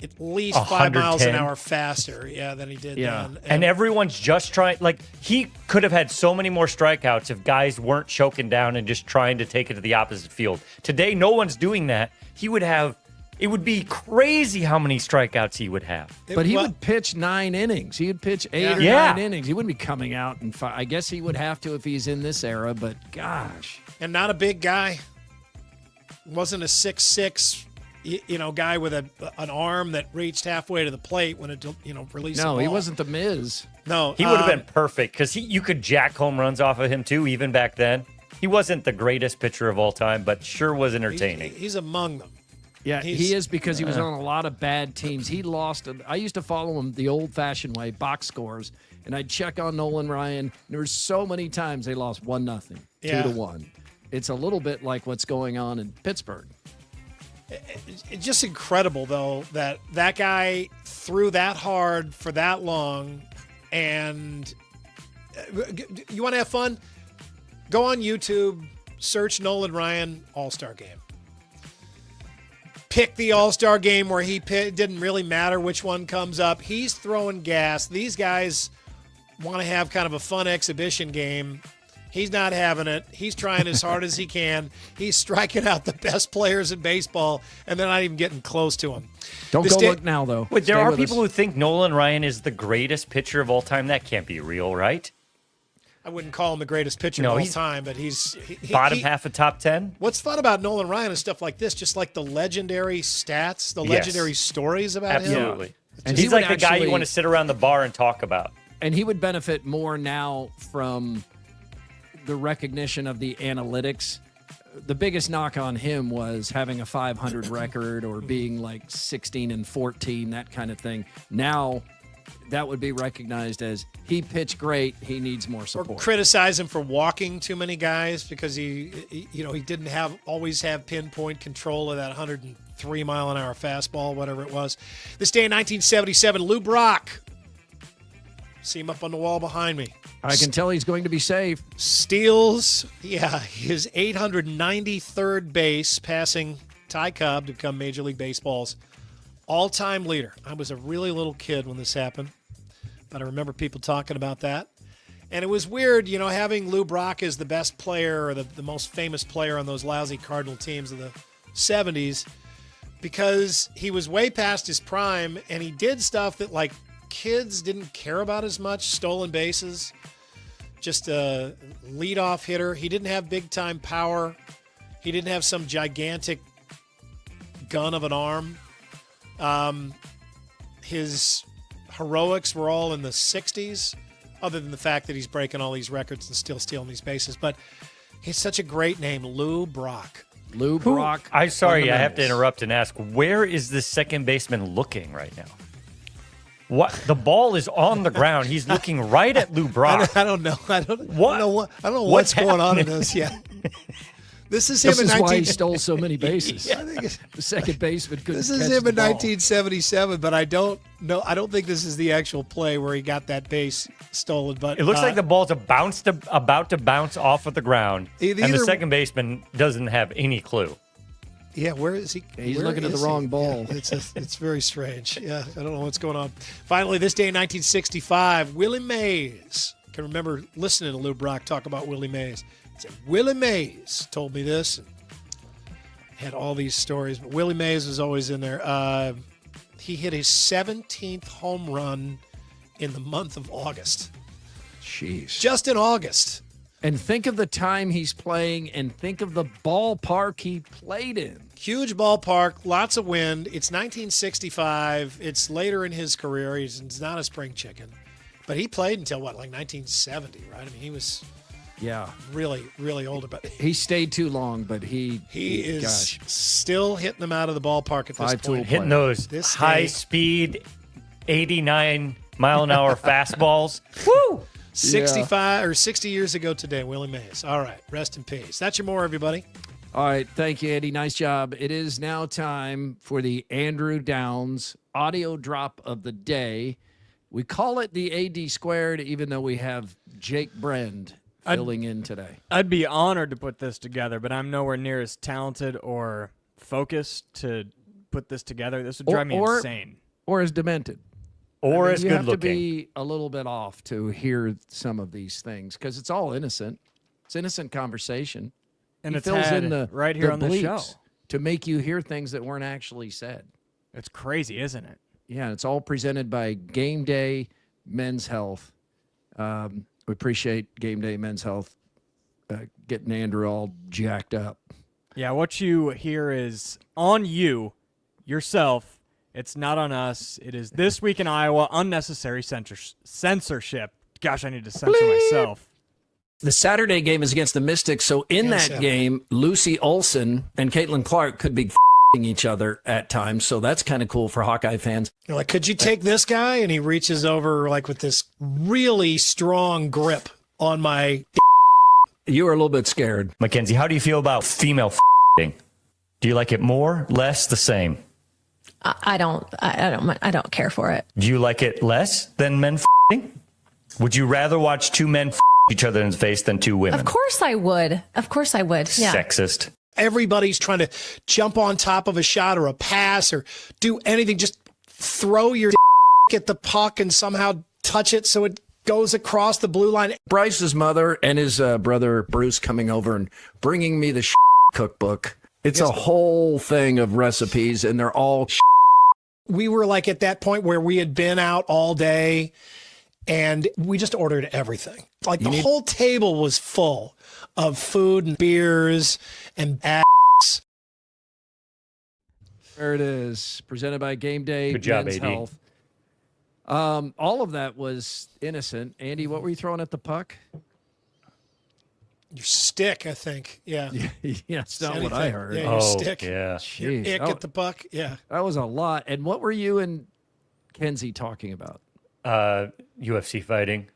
J: at least 5 miles an
R: 110.
J: hour faster, than he did then.
R: And everyone's just trying. Like, he could have had so many more strikeouts if guys weren't choking down and just trying to take it to the opposite field. Today, no one's doing that. It would be crazy how many strikeouts he would have.
I: But he would pitch 9 innings. He would pitch 8 or 9 innings. He wouldn't be coming out and I guess he would have to if he's in this era, but gosh.
J: And not a big guy. Wasn't a 6'6", guy with an arm that reached halfway to the plate when it released.
I: No,
J: the ball.
I: he wasn't the Miz.
J: No,
R: He would have been perfect because you could jack home runs off of him too, even back then. He wasn't the greatest pitcher of all time, but sure was entertaining.
J: He's among them.
I: Yeah, he is because he was on a lot of bad teams. He lost. I used to follow him the old-fashioned way, box scores, and I'd check on Nolan Ryan. There were so many times they lost 1-0, 2-1. It's a little bit like what's going on in Pittsburgh.
J: It's just incredible, though, that guy threw that hard for that long. And you want to have fun? Go on YouTube, search Nolan Ryan All-Star Game. Pick the All-Star Game where he didn't really matter which one comes up. He's throwing gas. These guys want to have kind of a fun exhibition game. He's not having it. He's trying as hard as he can. He's striking out the best players in baseball, and they're not even getting close to him.
I: Don't go look now, though.
R: Wait, there are people who think Nolan Ryan is the greatest pitcher of all time. That can't be real, right?
J: I wouldn't call him the greatest pitcher of all time, but he's
R: bottom half of top 10.
J: What's fun about Nolan Ryan is stuff like this, just like the legendary stats, the legendary stories about him.
R: Absolutely. And he's like the guy you want to sit around the bar and talk about.
I: And he would benefit more now from the recognition of the analytics. The biggest knock on him was having a 500 record or being like 16-14, that kind of thing. Now that would be recognized as he pitched great. He needs more support.
J: Or criticize him for walking too many guys because he didn't always have pinpoint control of that 103 mile an hour fastball, whatever it was. This day in 1977, Lou Brock. See him up on the wall behind me.
I: I can tell he's going to be safe.
J: Steals, his 893rd base, passing Ty Cobb to become Major League Baseball's all-time leader. I was a really little kid when this happened, but I remember people talking about that. And it was weird, having Lou Brock as the best player or the most famous player on those lousy Cardinal teams of the 70s because he was way past his prime and he did stuff that, like, kids didn't care about as much. Stolen bases, just a leadoff hitter. He didn't have big-time power. He didn't have some gigantic gun of an arm. His heroics were all in the 60s, other than the fact that he's breaking all these records and still stealing these bases. But he's such a great name, Lou Brock.
I: Lou Brock.
R: I'm sorry, I have to interrupt and ask, where is this second baseman looking right now? What? The ball is on the ground. He's looking right at Lou Brock.
J: I don't know. I don't know what's going on in this yet. This is him
I: this
J: in
I: is why he stole so many bases.
J: I think
I: the second baseman couldn't
J: This is
I: catch
J: him
I: the
J: in
I: ball.
J: 1977, but I don't know. I don't think this is the actual play where he got that base stolen. But
R: It looks like the ball's about to bounce off of the ground, and the second baseman doesn't have any clue.
J: Yeah, where is he?
I: He's
J: Where
I: looking at the
J: is he?
I: wrong ball.
J: Yeah, it's very strange. Yeah, I don't know what's going on. Finally, this day in 1965, Willie Mays. I can remember listening to Lou Brock talk about Willie Mays. He said, Willie Mays told me this. And had all these stories, but Willie Mays was always in there. He hit his 17th home run in the month of August.
I: Jeez.
J: Just in August.
I: And think of the time he's playing and think of the ballpark he played in.
J: Huge ballpark, lots of wind. It's 1965. It's later in his career. He's not a spring chicken. But he played until, like 1970, right? I mean, he was really, really old. But
I: he stayed too long, but he
J: is still hitting them out of the ballpark at this point.
R: Hitting those high-speed 89-mile-an-hour fastballs. Woo!
J: 65 or 60 years ago today, Willie Mays. All right, rest in peace. That's your more, everybody.
I: All right, thank you, Andy. Nice job. It is now time for the Andrew Downs audio drop of the day. We call it the AD squared, even though we have Jake Brend filling in today.
K: I'd be honored to put this together, but I'm nowhere near as talented or focused to put this together. This would drive me insane.
I: Or as demented.
R: Or as
I: you
R: good
I: have
R: looking.
I: to be a little bit off to hear some of these things because it's all innocent. It's innocent conversation.
K: And
I: he
K: it's
I: fills
K: had
I: in the
K: right here on the
I: bleeps
K: show
I: to make you hear things that weren't actually said.
K: It's crazy, isn't it?
I: Yeah, it's all presented by Game Day Men's Health. We appreciate Game Day Men's Health getting Andrew all jacked up.
K: Yeah, what you hear is on you yourself. It's not on us. It is This Week in Iowa, unnecessary censorship. Gosh, I need to censor myself.
I: The Saturday game is against the Mystics, so in that game, Lucy Olson and Caitlin Clark could be f***ing each other at times, so that's kind of cool for Hawkeye fans.
J: You're like, could you take this guy? And he reaches over like with this really strong grip on my
I: You were a little bit scared.
R: Mackenzie, how do you feel about female f***ing? Do you like it more, less, the same?
S: I don't care for it.
R: Do you like it less than men f***ing? Would you rather watch two men f*** each other in the face than two women?
S: Of course I would. Yeah.
R: Sexist.
J: Everybody's trying to jump on top of a shot or a pass or do anything. Just throw your at the puck and somehow touch it so it goes across the blue line.
I: Bryce's mother and his brother Bruce coming over and bringing me the cookbook. It's a whole thing of recipes, and they're all
J: We were like at that point where we had been out all day, and we just ordered everything. Like the whole table was full of food and beers and ass.
I: There it is, presented by Game Day.
R: Good job,
I: Men's
R: AD.
I: Health. All of that was innocent. Andy, what were you throwing at the puck?
J: Your stick, I think. Yeah.
I: Yeah, it's not what I heard.
J: Yeah, your stick.
R: Yeah.
J: Your
I: Jeez,
J: ick at the puck. Yeah.
I: That was a lot. And what were you and Kenzie talking about?
R: UFC fighting.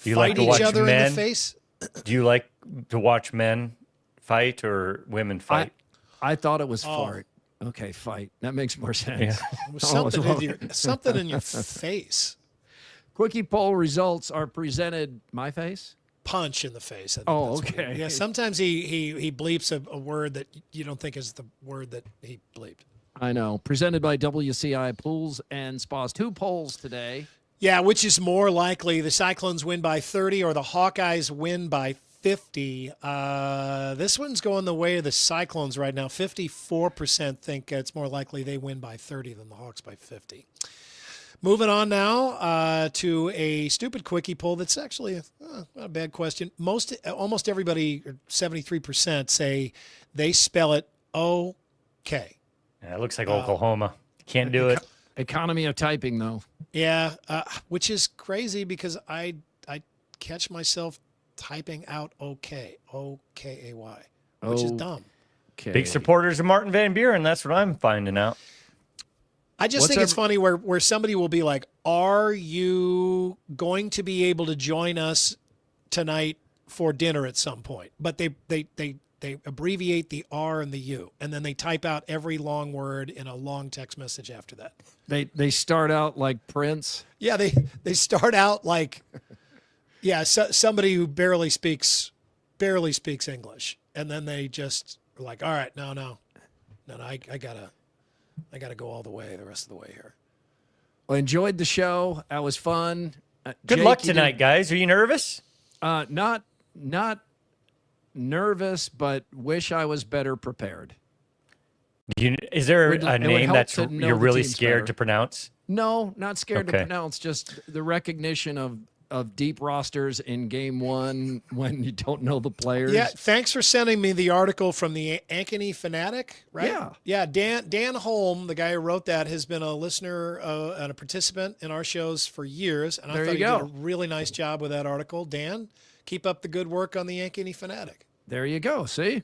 R: Do you
J: Fight
R: like to
J: each
R: watch
J: other
R: men?
J: in the face?
R: Do you like to watch men fight or women fight?
I: I thought it was fart. Okay, fight. That makes more sense.
J: Yeah. Something in your face.
I: Quickie poll results are presented. My face?
J: Punch in the face. I think
I: Oh,
J: that's what
I: okay.
J: Yeah, sometimes he bleeps a word that you don't think is the word that he bleeped.
I: I know. Presented by WCI Pools and Spas. 2 polls today.
J: Yeah, which is more likely, the Cyclones win by 30 or the Hawkeyes win by 50? This one's going the way of the Cyclones right now. 54% think it's more likely they win by 30 than the Hawks by 50. Moving on now to a stupid quickie poll that's actually not a bad question. Almost everybody, 73%, say they spell it okay.
R: Yeah, it looks like Oklahoma. Can't do it.
I: Economy of typing, though.
J: Yeah, which is crazy because I catch myself typing out okay, O-K-A-Y, which is dumb.
I: Okay.
R: Big supporters of Martin Van Buren. That's what I'm finding out.
J: I just think it's funny where somebody will be like, are you going to be able to join us tonight for dinner at some point? But they abbreviate the R and the U, and then they type out every long word in a long text message after that.
I: They start out like Prince.
J: Yeah, they start out like, somebody who barely speaks English, and then they just are like, all right, no, I gotta go all the way, the rest of the way here.
I: Well, enjoyed the show. That was fun.
R: Good
I: Jake,
R: luck tonight, guys. Are you nervous?
I: Not nervous, but wish I was better prepared.
R: Is there a name that you're really scared to pronounce?
I: No, not scared to pronounce. Just the recognition of deep rosters in game one when you don't know the players.
J: Yeah, thanks for sending me the article from the Ankeny Fanatic, right? Yeah. Dan Holm, the guy who wrote that, has been a listener and a participant in our shows for years, and I thought he did a really nice job with that article. Dan, keep up the good work on the Ankeny Fanatic.
I: There you go. See,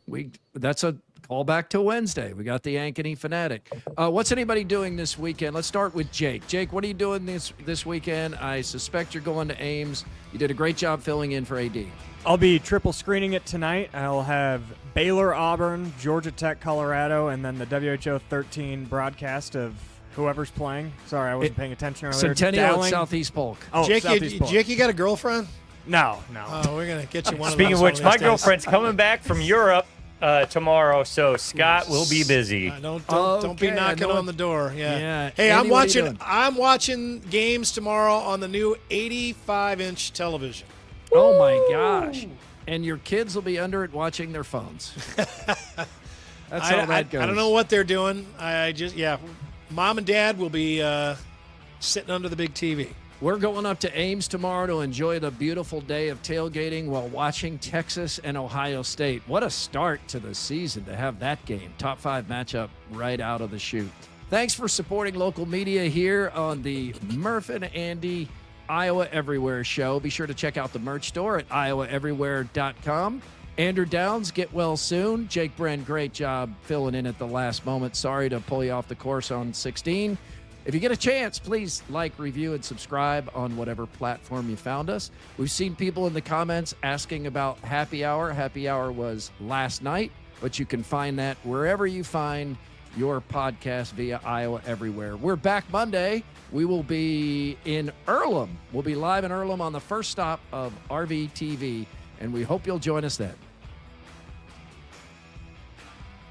I: that's a callback to Wednesday. We got the Ankeny Fanatic. What's anybody doing this weekend? Let's start with Jake. Jake, what are you doing this weekend? I suspect you're going to Ames. You did a great job filling in for AD.
K: I'll be triple screening it tonight. I'll have Baylor, Auburn, Georgia Tech, Colorado, and then the WHO 13 broadcast of whoever's playing. Sorry, I wasn't paying attention earlier.
I: Centennial at Southeast Polk.
K: Oh,
J: Jake,
K: Southeast Polk.
J: Jake, you got a girlfriend?
K: No.
J: Oh, we're going to get you one
R: Speaking
J: of
R: of
J: those.
R: which, my girlfriend's coming back from Europe tomorrow, so Scott will be busy.
J: Don't be knocking on the door. Yeah. Hey,
I: Andy,
J: I'm watching games tomorrow on the new 85-inch television.
I: Oh my gosh. And your kids will be under it watching their phones. That's how that goes.
J: I don't know what they're doing. Mom and Dad will be sitting under the big TV.
I: We're going up to Ames tomorrow to enjoy the beautiful day of tailgating while watching Texas and Ohio State. What a start to the season to have that game. Top 5 matchup right out of the chute. Thanks for supporting local media here on the Murph and Andy Iowa Everywhere show. Be sure to check out the merch store at iowaeverywhere.com. Andrew Downs, get well soon. Jake Bren, great job filling in at the last moment. Sorry to pull you off the course on 16. If you get a chance, please like, review, and subscribe on whatever platform you found us. We've seen people in the comments asking about Happy Hour. Happy Hour was last night, but you can find that wherever you find your podcast via Iowa Everywhere. We're back Monday. We will be in Earlham. We'll be live in Earlham on the first stop of RV TV, and we hope you'll join us then.